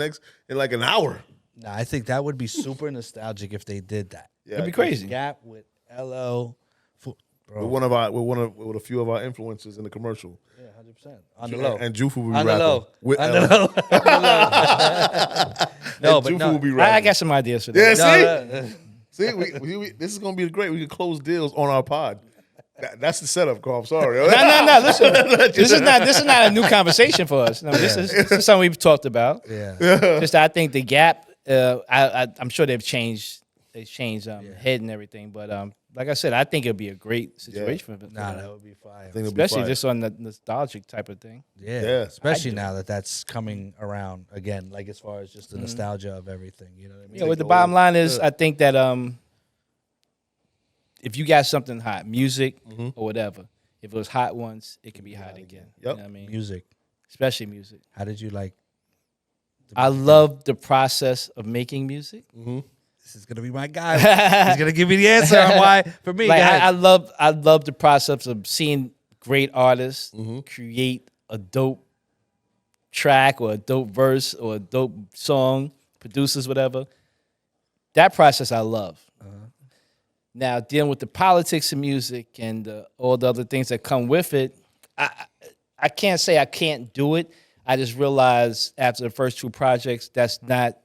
like an hour.
Nah, I think that would be super nostalgic if they did that.
Yeah,
It'd be crazy.
Gap with LL, bro.
With a few of our influencers in the commercial.
Yeah, 100%. On the low.
And Jufu will be
On the
rapping.
low.
With
On
L.
the low. No, but
Jufu
no.
will be rapping.
I got some ideas for that.
Yeah,
No,
see, this is gonna be great. We can close deals on our pod. That's the setup, Carl. I'm sorry.
No. Listen, this is not a new conversation for us. No, this is something we've talked about.
yeah.
Just I think the Gap. I'm sure they've changed. Head and everything, but like I said, I think it'd be a great situation for them.
Nah, that would be fire.
I think it'll be
Especially
fire.
just on the nostalgic type of thing.
Yeah,
Yeah.
especially now that that's coming around again, like as far as just the nostalgia of everything. You know what I mean?
Yeah, what the bottom line is, I think that if you got something hot, music or whatever, if it was hot once, it can be hot again.
Yep.
You know what I mean?
Music.
Especially music.
How did you like?
I love the process of making music.
This is gonna be my guy. He's gonna give me the answer on why. For me,
Like
go ahead.
I love the process of seeing great artists create a dope track or a dope verse or a dope song, producers, whatever. That process I love. Now, dealing with the politics of music and all the other things that come with it, I can't say I can't do it. I just realized after the first two projects, that's not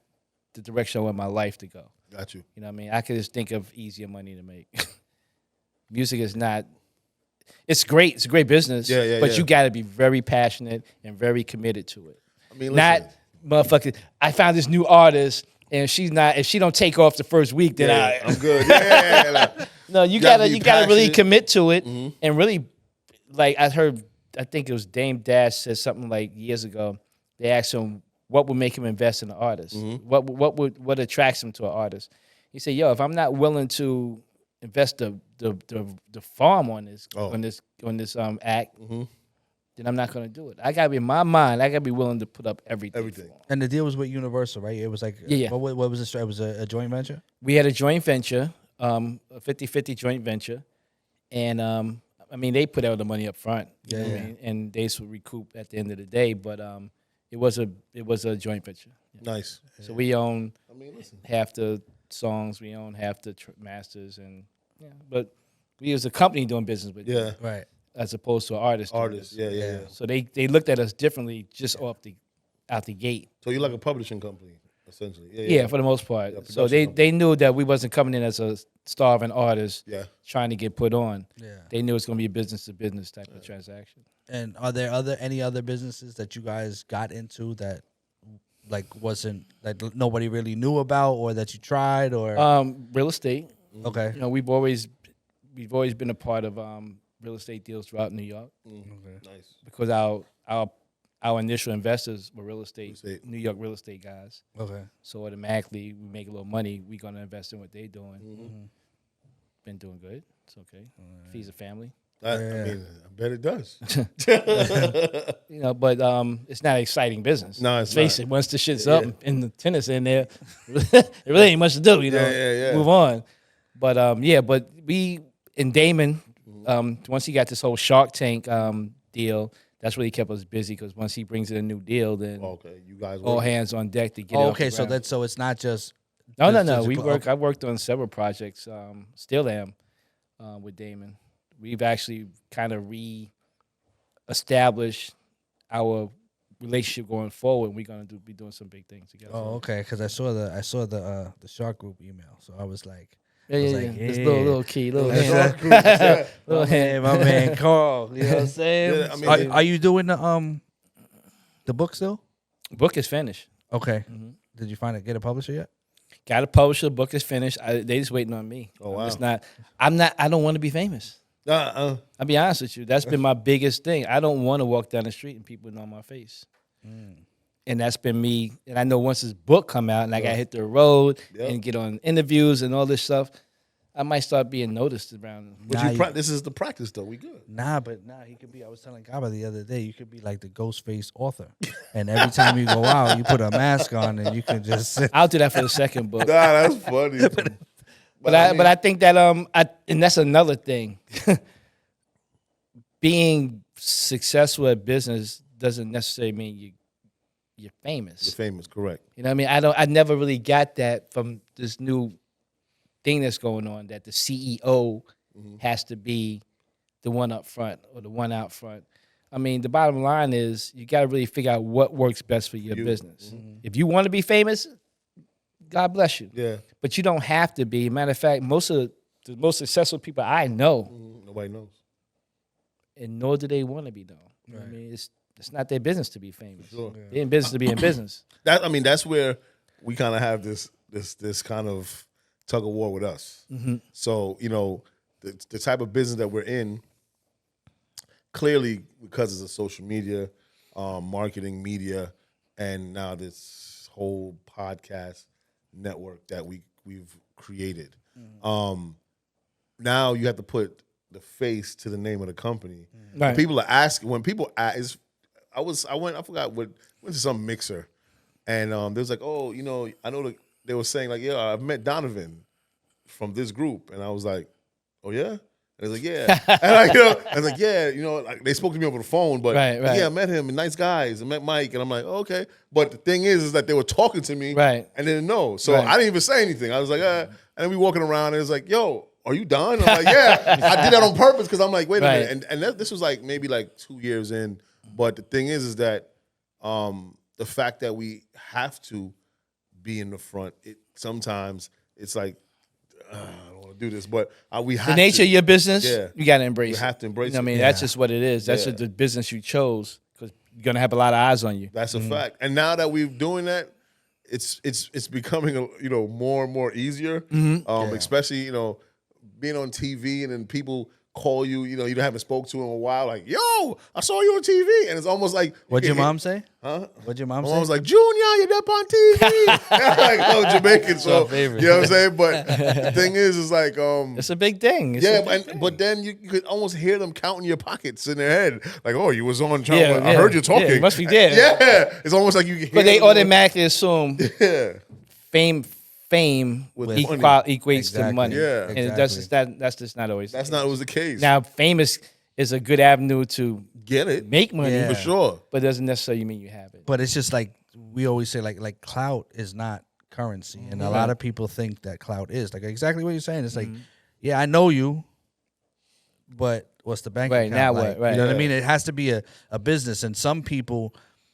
the direction I want my life to go.
Got you.
You know what I mean? I could just think of easier money to make. Music is not. It's great. It's a great business.
Yeah,
but
yeah.
you got to be very passionate and very committed to it.
I mean,
Not
listen.
motherfucker. I found this new artist, and if she don't take off the first week, then
I'm good. Yeah. Like,
no. You
gotta
gotta
be
really
passionate.
commit to it and really, like I think it was Dame Dash said something like years ago. They asked him what would make him invest in an artist. What attracts him to an artist? He said, "Yo, if I'm not willing to invest the farm on this act, then I'm not gonna do it. I gotta be in my mind. I gotta be willing to put up everything.
Everything.
for 'em.
And the deal was with Universal, right? It was like,
Yeah.
What was it? It was a joint venture.
We had a joint venture, a 50-50 joint venture, and I mean they put all the money up front, you know what I mean? And they would recoup at the end of the day. But it was a joint venture.
Nice.
So we own
I mean, listen.
half the songs, we own half the masters, and but we as a company doing business with them,
Yeah.
Right.
as opposed to an artist. doing
Artists.
business.
Yeah.
So they looked at us differently just out the gate.
So you're like a publishing company, essentially.
Yeah, for the most part.
Yeah,
So
production
they knew that we wasn't coming in as a starving artist
Yeah.
trying to get put on.
Yeah.
They knew it's going to be a business to business type of transaction.
And are there any other businesses that you guys got into that like wasn't that nobody really knew about or that you tried or
Real estate.
okay.
You know, we've always been a part of real estate deals throughout New York
Nice.
because our initial investors were
Real estate.
New York real estate guys.
Okay.
So automatically we make a little money. We're going to invest in what they're doing. Been doing good. It's okay. Feeds the family.
I mean, I bet it does.
You know, but it's not an exciting business.
No, it's
Face
not.
it, once the shit's up and the tennis in there, it really ain't much to do, you know.
Yeah.
Move on. But but we in Damon, once he got this whole Shark Tank deal, that's really kept us busy because once he brings in a new deal, then
Okay, you guys.
all
work.
hands on deck to get it
Oh,
off
okay,
the
so
ground.
it's not just
No.
just-
I worked on several projects. Still am with Damon. We've actually kind of re-established our relationship going forward. We're gonna be doing some big things together.
Oh, okay, because I saw the Shark Group email, so I was like,
yeah.
like,
This
yeah.
little key, little
That's
hand.
right.
Little hand.
my man Carl, you know what I'm saying?
Yeah, I mean,
are you doing the book still?
Book is finished.
Okay. Did you get a publisher yet?
got a publisher, book is finished. They just waiting on me.
Oh, wow.
It's not. I don't want to be famous. I'll be honest with you. That's been my biggest thing. I don't want to walk down the street and people know my face. And that's been me. And I know once this book come out and I got to hit the road and get on interviews and all this stuff, I might start being noticed around.
But this is the practice, though. We good.
He could be. I was telling Gaba the other day, you could be like the Ghostface author, and every time you go out, you put a mask on, and you can just.
I'll do that for the second book.
Nah, that's funny.
But I think that and that's another thing. Being successful at business doesn't necessarily mean you're famous.
You're famous, correct?
You know what I mean? I never really got that from this new thing that's going on, that the CEO has to be the one up front or the one out front. I mean, the bottom line is you got to really figure out what works best for your business. If you want to be famous, God bless you.
Yeah.
But you don't have to be. Matter of fact, most of the most successful people I know,
nobody knows,
and nor do they want to be known.
Right.
I mean, it's not their business to be famous.
Sure.
They're in business to be in business.
That's where we kind of have this kind of tug of war with us. So, the type of business that we're in, clearly because it's a social media, marketing, media, and now this whole podcast network that we've created. Now you have to put the face to the name of the company. Right. People are asking, when people ask, I went to some mixer, and they was like, oh, I know they were saying like, yeah, I've met Donovan from this group, and I was like, oh yeah, and I was like, yeah, and I was like, yeah, like they spoke to me over the phone, but
right.
Yeah, I met him, and nice guys, I met Mike, and I'm like, oh, okay, but the thing is that they were talking to me,
right,
and didn't know, so I didn't even say anything. I was like, and then we walking around, and it was like, yo, are you done? I'm like, yeah, I did that on purpose because I'm like, wait a minute, and this was like maybe like 2 years in, but the thing is that the fact that we have to be in the front, sometimes it's like, I don't want to do this, but we have
the nature of your business.
Yeah,
you got to embrace.
You have to embrace it.
I mean, that's just what it is. That's just the business you chose because you're gonna have a lot of eyes on you.
That's a fact. And now that we're doing that, it's becoming more and more easier. Especially being on TV and then people call you, you haven't spoke to in a while, like, yo, I saw you on TV. And it's almost like...
What'd your mom say?
Huh?
What'd your mom say?
My mom was like, Junior, you're up on TV. Like, I'm Jamaican, so, you know what I'm saying? But the thing is like...
it's a big thing.
But then you could almost hear them counting your pockets in their head. Like, oh, you was on... I heard you talking.
Yeah, you must be dead.
Yeah. It's almost like you can hear
But they automatically assume fame equates to money.
Yeah.
And that's just not always
That's not always the case.
Now, famous is a good avenue to
get it,
make money
for sure,
but it doesn't necessarily mean you have it.
But it's just like we always say, like clout is not currency, and a lot of people think that clout is like exactly what you're saying. It's like, yeah, I know you, but what's the bank account?
Now
like?
what? Right,
you know what I mean? It has to be a business, and some people,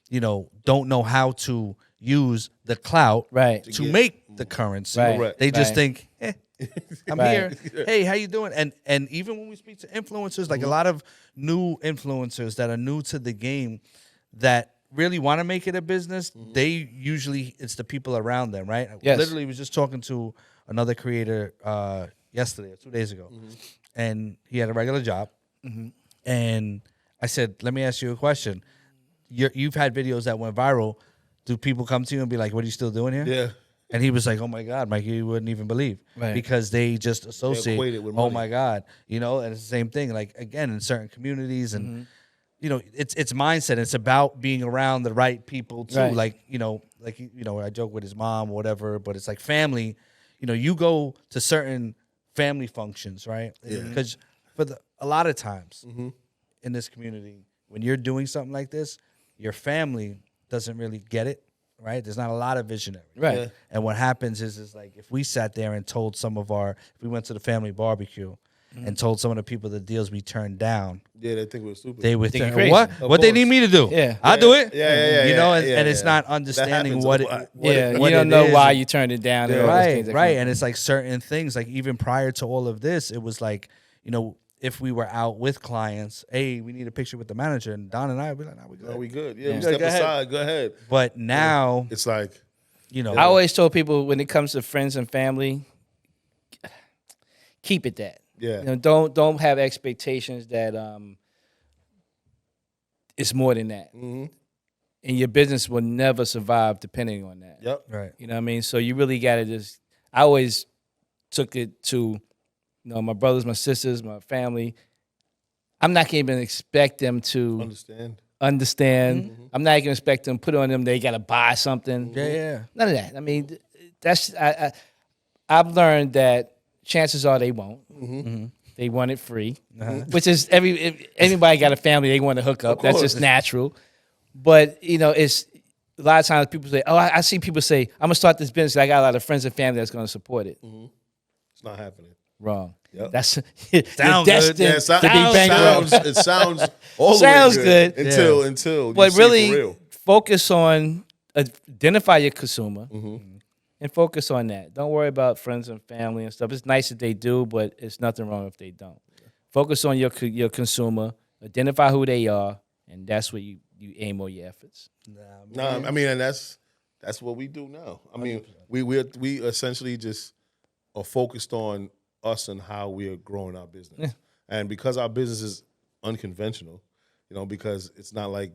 don't know how to use the clout to make the currency.
Right.
They just think, I'm here. Hey, how you doing? And even when we speak to influencers, like a lot of new influencers that are new to the game that really want to make it a business, they usually, it's the people around them, right?
Yes.
Literally was just talking to another creator yesterday or 2 days ago, and he had a regular job. And I said, let me ask you a question. You've had videos that went viral. Do people come to you and be like, what are you still doing here?
Yeah.
And he was like, oh, my God, Mike, you wouldn't even believe.
Right.
Because they just associate,
equate it with
oh,
money.
my God. And it's the same thing. Like, again, in certain communities and, it's mindset. It's about being around the right people, too.
Right.
Like, I joke with his mom or whatever, but it's like family. You go to certain family functions, right? Because a lot of times in this community, when you're doing something like this, your family doesn't really get it, right? There's not a lot of visionary.
Right. Yeah.
And what happens is like if we sat there and told if we went to the family barbecue and told some of the people the deals we turned down.
Yeah, they think we're stupid.
They would think,
crazy.
what they need me to do?
Yeah.
I'll do it.
Yeah.
And it's not understanding what it
you don't know why you turned it down. And
right. And it's like certain things, like even prior to all of this, it was like, if we were out with clients, hey, we need a picture with the manager, and Don and I would be like, nah, we good.
We good. Yeah, we step aside. Go ahead.
But now
it's like
You know,
I always told people when it comes to friends and family, keep it that.
Yeah.
You know, don't have expectations that it's more than that.
Mm-hmm.
And your business will never survive depending on that.
Yep.
right.
You know what I mean? So you really got to just, I always took it to, you know, my brothers, my sisters, my family. I'm not going to even expect them to understand.
Mm-hmm.
I'm not going to expect them, put on them, they got to buy something.
Yeah.
None of that. I mean, I've learned that chances are they won't.
Mm-hmm.
They want it free, which is everybody got a family, they want to hook up. That's just natural. But, you know, it's a lot of times people say, I see people say, I'm going to start this business. I got a lot of friends and family that's going to support it.
Mm-hmm. It's not happening.
Wrong.
Yep.
That's
Sounds
destined
good.
Yeah,
to be bankrupt.
it sounds all the
Sounds
way
good.
until you
But
see it for real.
really, focus on, identify your consumer and focus on that. Don't worry about friends and family and stuff. It's nice if they do, but it's nothing wrong if they don't. Focus on your consumer, identify who they are, and that's where you aim all your efforts.
Nah, I mean, and that's what we do now. I mean, we essentially just are focused on us and how we are growing our business. And because our business is unconventional, you know, because it's not like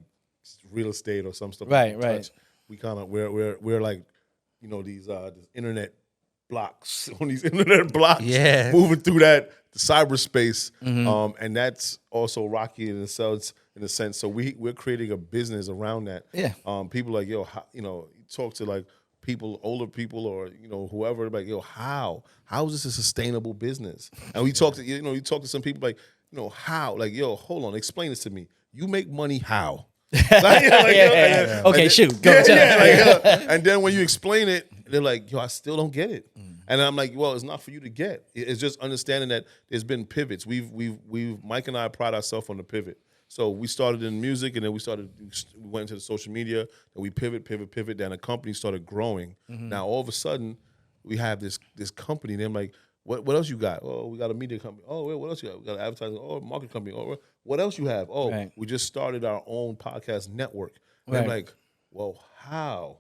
real estate or some stuff.
Right,
we
right.
touch, we kind of we're like, you know, these internet blocks on these internet blocks, moving through the cyberspace, and that's also rocky in itself in a sense. So we're creating a business around that.
Yeah.
People like, yo, you know, you talk to like people, older people, or you know, whoever, like, yo, how is this a sustainable business? And we talk to you talk to some people like, you know, how, like, yo, hold on, explain this to me. You make money how?
Okay, shoot. Go
and then when you explain it, they're like, yo, I still don't get it. And I'm like, well, it's not for you to get. It's just understanding that there's been pivots. We've Mike and I pride ourselves on the pivot. So we started in music, and then we went into the social media, and we pivot. Then the company started growing. Now all of a sudden, we have this company. And I'm like, what else you got? Oh, we got a media company. Oh, wait, what else you got? We got an advertising. Oh, marketing company. Oh, what else you have? Oh, we just started our own podcast network. And I'm like, well, how?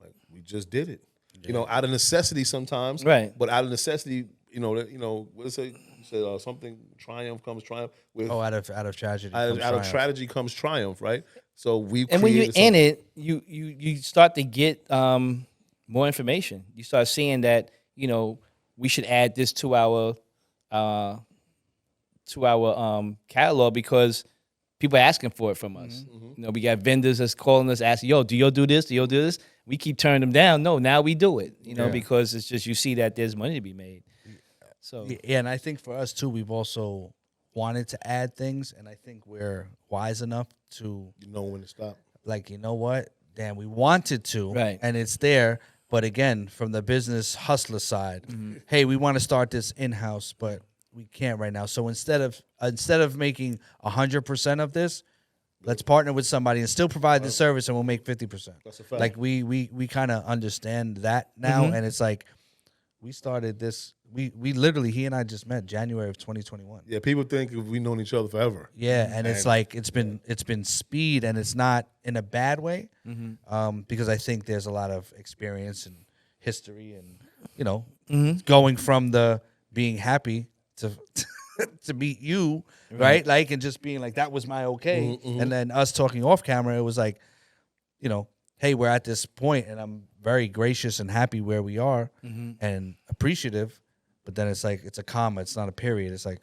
Like, we just did it. Yeah. You know, out of necessity sometimes.
Right.
But out of necessity, what's it? Say something. Triumph comes triumph.
Out of tragedy.
Out of tragedy comes triumph, right? So
and when you're in it, you start to get more information. You start seeing that, you know, we should add this to our catalog because people are asking for it from us. You know, we got vendors that's calling us, asking, yo, do you do this? Do you do this? We keep turning them down. No, now we do it, you know, because it's just, you see that there's money to be made. So
yeah, and I think for us too, we've also wanted to add things, and I think we're wise enough to
know when to stop.
Like, you know what? Damn, we wanted to,
right?
And it's there, but again, from the business hustler side, hey, we want to start this in-house, but we can't right now. So instead of making 100% of this, let's partner with somebody and still provide the service, and we'll make 50%.
That's a fact.
Like we kind of understand that now, and it's like we started this. We literally, he and I just met January of 2021.
Yeah, people think we've known each other forever.
Yeah, and it's like it's been speed, and it's not in a bad way, because I think there's a lot of experience and history, and you know, going from the being happy to to meet you, right? Like, and just being like, that was my okay, and then us talking off camera, it was like, you know, hey, we're at this point, and I'm very gracious and happy where we are, and appreciative. But then it's like, it's a comma, it's not a period. It's like,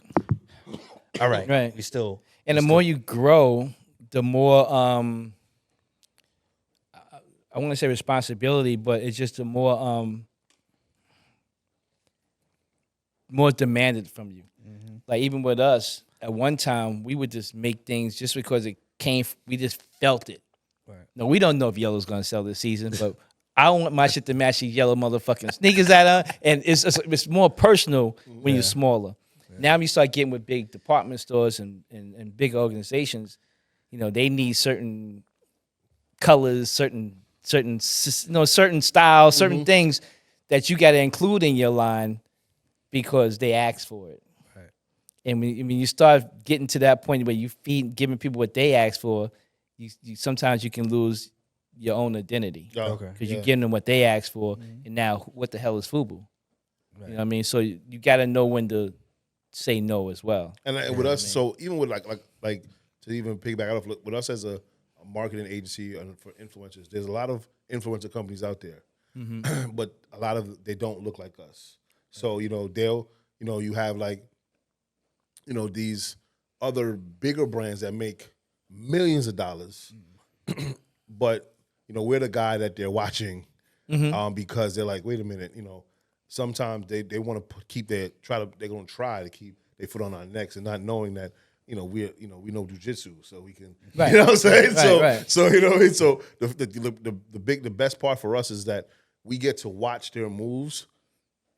all right. We still.
And the more you grow, the more I want to say responsibility, but it's just the more demanded from you. Like, even with us, at one time, we would just make things just because it came. We just felt it. Right. No, we don't know if yellow's going to sell this season, but I don't want my shit to match these yellow motherfucking sneakers that are. And it's more personal when you're smaller. Yeah. Now when you start getting with big department stores and big organizations, you know, they need certain colors, certain styles, certain things that you got to include in your line because they ask for it. Right. And when you start getting to that point where you giving people what they ask for, you sometimes you can lose your own identity.
Okay.
Because you're giving them what they asked for, and now what the hell is FUBU? Right. You know what I mean? So you got to know when to say no as well.
And with us, so even with like to even piggyback off with us as a marketing agency and for influencers, there's a lot of influencer companies out there, but a lot of they don't look like us. So you have like these other bigger brands that make millions of dollars, but we're the guy that they're watching because they're like, wait a minute, sometimes they want to they're going to try to keep their foot on our necks and not knowing that we know jujitsu, so we can, you know what I'm saying? So the best part for us is that we get to watch their moves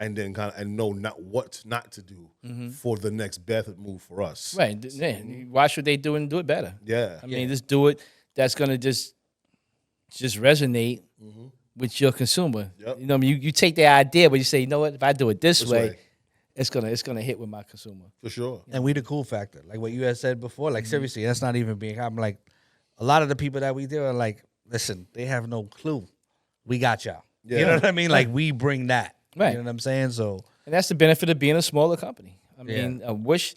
and then and know what not to do for the next best move for us.
Right. You watch what they do and do it better.
Yeah.
I mean, just do it. That's gonna just resonate with your consumer.
Yep.
You take the idea, but you say, you know what? If I do it this way, it's gonna hit with my consumer.
For sure.
And we the cool factor. Like what you had said before, like seriously, that's not even being, I'm like, a lot of the people that we deal are like, listen, they have no clue. We got y'all. Yeah. You know what I mean? Like we bring that.
Right.
You know what I'm saying? So,
and that's the benefit of being a smaller company. I mean, I wish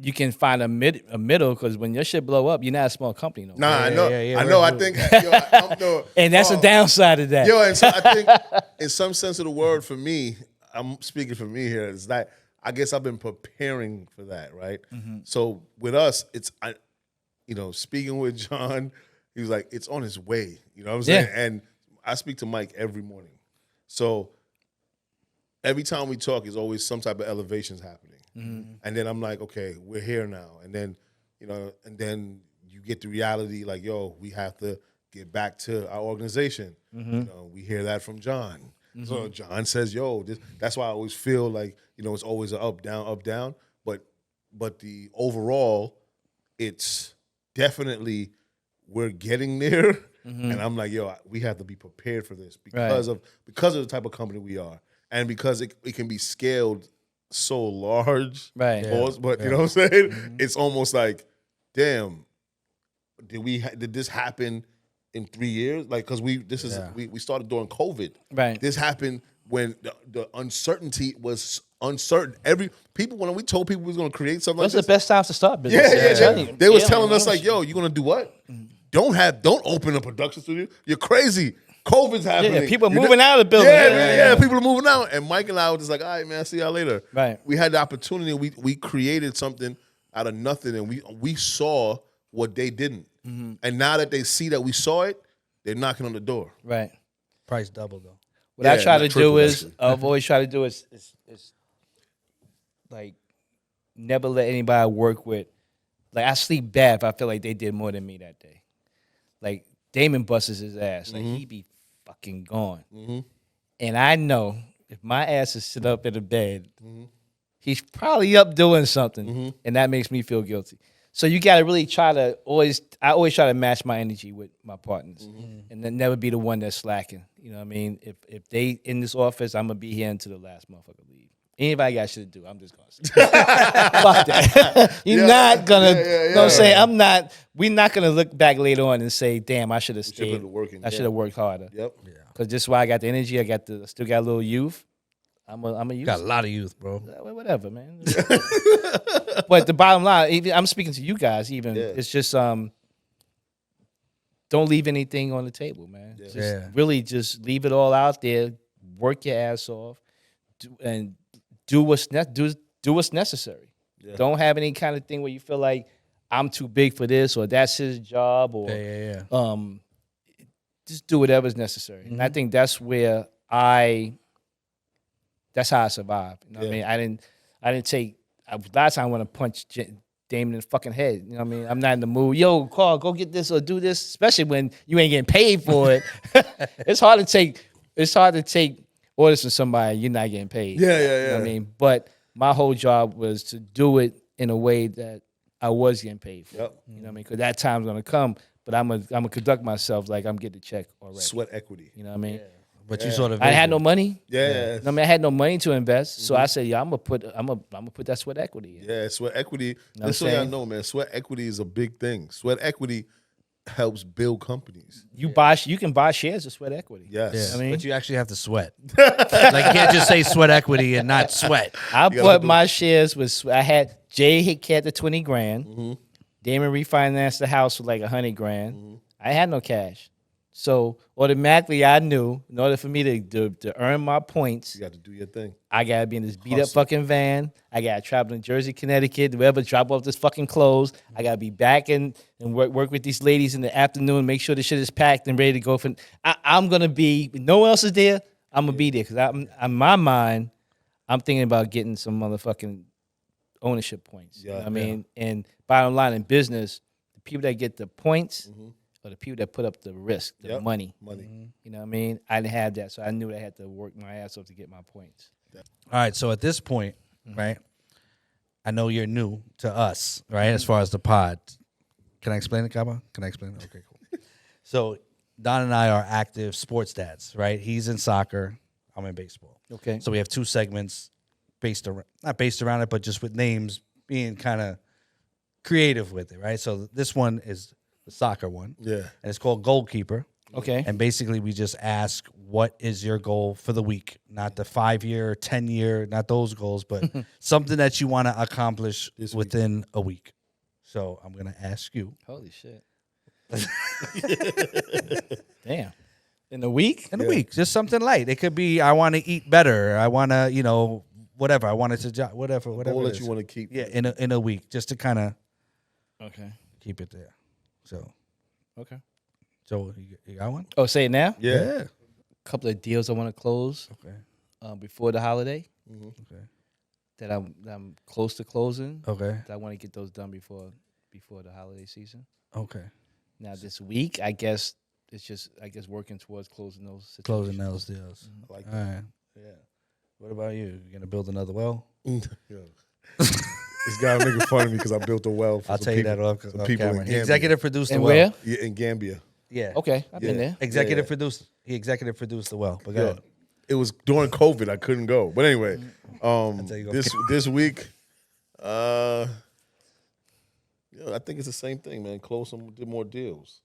you can find a middle, because when your shit blow up, you're not a small company no more.
Nah, I know. I know. I think,
and that's a downside of that.
And so I think, in some sense of the word, for me, I'm speaking for me here, is that I guess I've been preparing for that, right? So with us, it's speaking with John, he was like, it's on his way. You know what I'm saying? And I speak to Mike every morning, so every time we talk, is always some type of elevations happening. And then I'm like, okay, we're here now. And then, and then you get the reality like, yo, we have to get back to our organization. We hear that from John. So John says, yo, that's why I always feel like, it's always an up, down. But the overall, it's definitely, we're getting there. And I'm like, yo, we have to be prepared for this because of the type of company we are. And because it can be scaled so large,
right?
But you know what I'm saying? It's almost like, damn, did this happen in 3 years? Like, because we started during COVID,
right?
This happened when the uncertainty was uncertain. When we told people we was going to create something,
those are the best times to start business.
They was telling us like, yo, you going to do what? Don't open a production studio. You're crazy. COVID's happening.
Yeah, people are moving out of the building.
People are moving out. And Mike and I were just like, all right, man, I'll see y'all later.
Right.
We had the opportunity. We created something out of nothing, and we saw what they didn't. And now that they see that we saw it, they're knocking on the door.
Right.
Price double though.
What I try to do is, I've always tried to do is like never let anybody work with. Like, I sleep bad if I feel like they did more than me that day. Like, Damon busts his ass. Like, he be fucking gone. And I know if my ass is sit up in the bed, he's probably up doing something. And that makes me feel guilty. So you got to really I always try to match my energy with my partners. And then never be the one that's slacking. You know what I mean? If they in this office, I'm going to be here until the last motherfucker leave. Anybody got shit to do, I'm just going to say, fuck that. You're not going to, you know what I'm saying? We're not going to look back later on and say, damn, I should have stayed. I should have worked harder.
Yep.
Because this is why I got the energy. I still got a little youth. I'm a youth.
Got a lot of youth, bro.
Whatever, man. But the bottom line, I'm speaking to you guys even, it's just, don't leave anything on the table, man. Really just leave it all out there, work your ass off, and do what's necessary. Don't have any kind of thing where you feel like I'm too big for this or that's his job or just do whatever's necessary. And I think that's where that's how I survived. You know what I mean? I didn't take last time I want to punch Damon in the fucking head. You know what I mean? I'm not in the mood. Yo, Carl, go get this or do this, especially when you ain't getting paid for it. It's hard to take orders from somebody you're not getting paid.
You know
what I mean? But my whole job was to do it in a way that I was getting paid for. You know what I mean? Because that time's gonna come, but I'm gonna conduct myself like I'm getting a check already.
Sweat equity.
You know what I mean?
But you sort of
I had no money.
I
mean, I had no money to invest, so I said, "Yeah, I'm gonna put that sweat equity in."
Yeah, sweat equity.
You know
This way I know, man. Sweat equity is a big thing. Sweat equity, helps build companies.
You can buy shares of sweat equity.
Yes.
Yeah.
I mean,
but you actually have to sweat. Like you can't just say sweat equity and not sweat.
I bought my shares with. I had Jay had the 20 grand.
Mm-hmm.
Damon refinanced the house for like 100 grand.
Mm-hmm.
I had no cash, so automatically I knew in order for me to earn my points,
You got to do your thing.
I gotta be in this beat up fucking van. I gotta travel in Jersey, Connecticut, wherever, drop off this fucking clothes. I gotta be back and work with these ladies in the afternoon, make sure the shit is packed and ready to go. I'm gonna be, no one else is there, I'm gonna be there. Because in my mind, I'm thinking about getting some motherfucking ownership points.
Yeah,
You know what I mean? And bottom line in business, the people that get the points are the people that put up the risk, the money. You know what I mean? I didn't have that, so I knew I had to work my ass off to get my points.
All right, so at this point, right, I know you're new to us, right, as far as the pod. Can I explain it, Kaba? Can I explain it? Okay, cool. So Don and I are active sports dads, right? He's in soccer. I'm in baseball.
Okay.
So we have two segments not based around it, but just with names being kind of creative with it, right? So this one is the soccer one.
Yeah.
And it's called Goalkeeper.
Okay.
And basically, we just ask, what is your goal for the week? Not the 5-year, 10-year, not those goals, but something that you want to accomplish within a week. So I'm going to ask you.
Holy shit. Damn. In a week?
In a week. Just something light. It could be, I want to eat better. I want to, whatever. I want it to, whatever.
Goal
it
that
is.
you want to keep.
Yeah, in a week, just to kind of keep it there. So you got one?
Oh, say it now?
Yeah.
A couple of deals I want to close before the holiday.
Okay.
That I'm close to closing.
Okay.
That I want to get those done before the holiday season.
Okay.
Now this week, I guess it's just working towards closing those situations.
Closing those deals.
I like
All
that.
right. Yeah. What about you? You gonna build another well?
This guy making fun of me because I built a well. For
I'll tell you that off
some people
camera.
in
He
Gambia.
executive produced the
And
well.
where?
Yeah, in Gambia.
Yeah.
Okay, I've been there.
Executive
Yeah.
produced. He executive produced the well. But go
Yeah.
ahead.
It was during COVID. I couldn't go. But anyway,
tell you,
this week, I think it's the same thing, man. Close some more deals.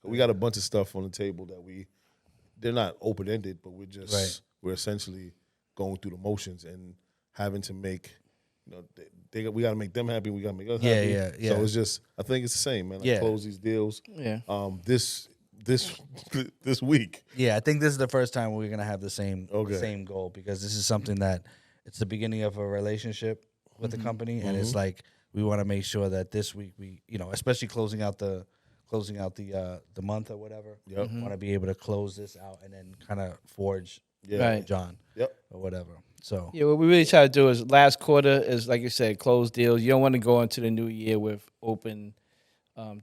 We got a bunch of stuff on the table that they're not open ended, but we're essentially going through the motions and having to make, we got to make them happy. We got to make us happy.
Yeah.
So it's just, I think it's the same, man.
Yeah.
Close these deals.
Yeah.
This week.
Yeah, I think this is the first time we're gonna have the same goal, because this is something that it's the beginning of a relationship with the company, and it's like we want to make sure that this week we, especially closing out the month or whatever.
Yep.
Want to be able to close this out and then kind of forge
Right.
John.
Yep.
Or whatever. So
Yeah, what we really try to do is last quarter is, like you said, close deals. You don't want to go into the new year with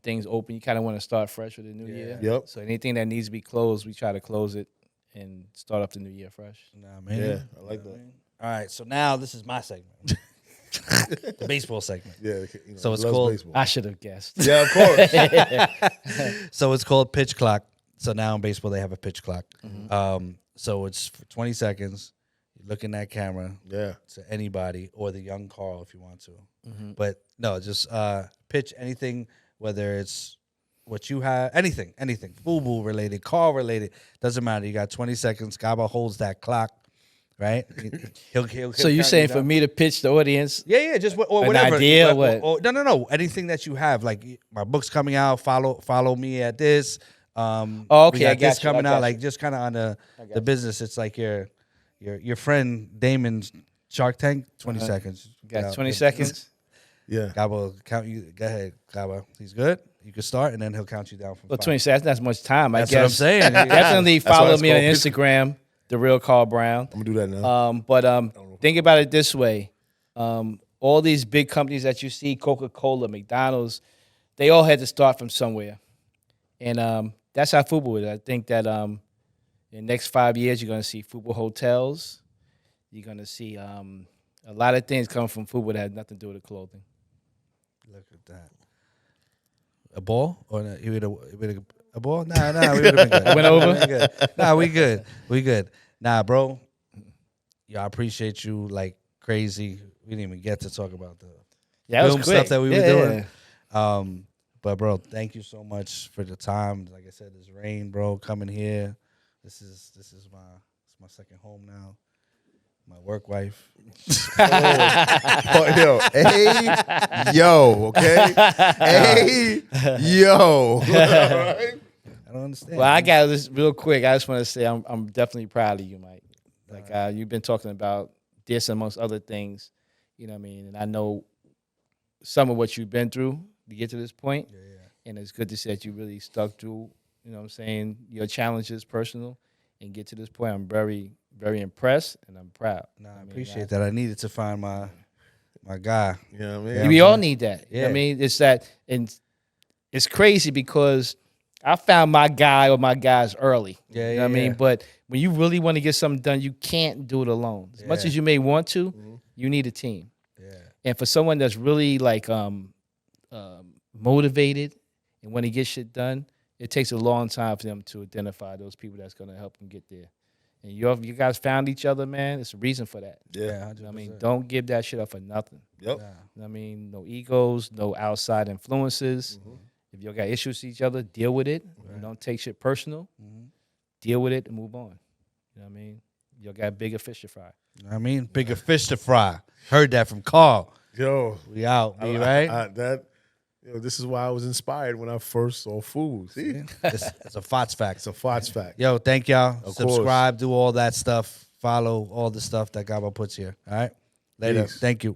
things open. You kind of want to start fresh with the new year.
Yep.
So anything that needs to be closed, we try to close it and start off the new year fresh.
nah, man.
Yeah, I like that.
All right, so now this is my segment, the baseball segment.
Yeah.
So it's
loves
called-
baseball.
I should have guessed.
Yeah, of course.
So it's called pitch clock. So now in baseball they have a pitch clock. So it's for 20 seconds. You look in that camera
Yeah.
to anybody, or the young Carl if you want to. But no, just pitch anything, whether it's what you have, anything, FUBU related, Carl related, doesn't matter. You got 20 seconds. Gaba holds that clock, right? He'll
So you're
count
saying
you
for
down.
me to pitch the audience?
Yeah, just or
An
whatever.
idea or what?
No. Anything that you have, like my book's coming out. Follow me at this.
Okay,
we got
I got
this
you, I
coming
got
out.
you.
Like just kind of on the business. It's like your friend Damon's Shark Tank. 20 seconds.
Got 20 seconds?
Yeah.
Gaba will count you. Go ahead, Gaba. He's good. You can start, and then he'll count you down from
Well,
5.
20 seconds, that's not much time,
That's
I guess.
what I'm saying.
Definitely
That's why
follow
it's
me on
called pitch-
Instagram, The Real Carl Brown.
I'm gonna do that now.
But think about it this way. All these big companies that you see, Coca-Cola, McDonald's, they all had to start from somewhere. And that's how FUBU is. I think that in the next 5 years, you're going to see FUBU hotels. You're going to see a lot of things coming from FUBU that have nothing to do with the clothing.
Look at that. A ball or no, a ball? Nah, we would have been good.
Went over?
We good. Nah, we good. Nah, bro. I appreciate you like crazy. We didn't even get to talk about the
Yeah, that was
film
quick.
stuff that we were doing. But bro, thank you so much for the time. Like I said, this rain, bro, coming here. This is my second home now. My work wife.
Okay? Hey, yo.
I don't understand.
Well, I got this real quick. I just want to say I'm definitely proud of you, Mike. Like you've been talking about this amongst other things, you know what I mean? And I know some of what you've been through to get to this point.
Yeah.
And it's good to see that you really stuck through, you know what I'm saying, your challenges personal and get to this point. I'm very, very impressed and I'm proud.
I appreciate that. I needed to find my guy.
You know what I mean?
We all need that.
Yeah.
You know what I mean? It's that, and it's crazy because I found my guy or my guys early.
Yeah,
you know what I mean? But when you really want to get something done, you can't do it alone. As much as you may want to, you need a team.
Yeah.
And for someone that's really like motivated and want to get shit done, it takes a long time for them to identify those people that's going to help them get there. And you guys found each other, man. It's a reason for that.
Yeah.
You know what I mean? Don't give that shit up for nothing.
Yep.
You know what I mean? No egos, no outside influences. If you got issues with each other, deal with it. You don't take shit personal. Deal with it and move on. You know what I mean? You got bigger fish to fry.
You know what I mean? Bigger fish to fry. Heard that from Carl.
Yo.
We out, B, right?
This is why I was inspired when I first saw FUBU. See?
It's a FOTS fact.
It's a FOTS fact.
Yo, thank y'all.
Of
Subscribe, do all that stuff. Follow all the stuff that Gabo puts here. All right? Later.
Peace.
Thank you.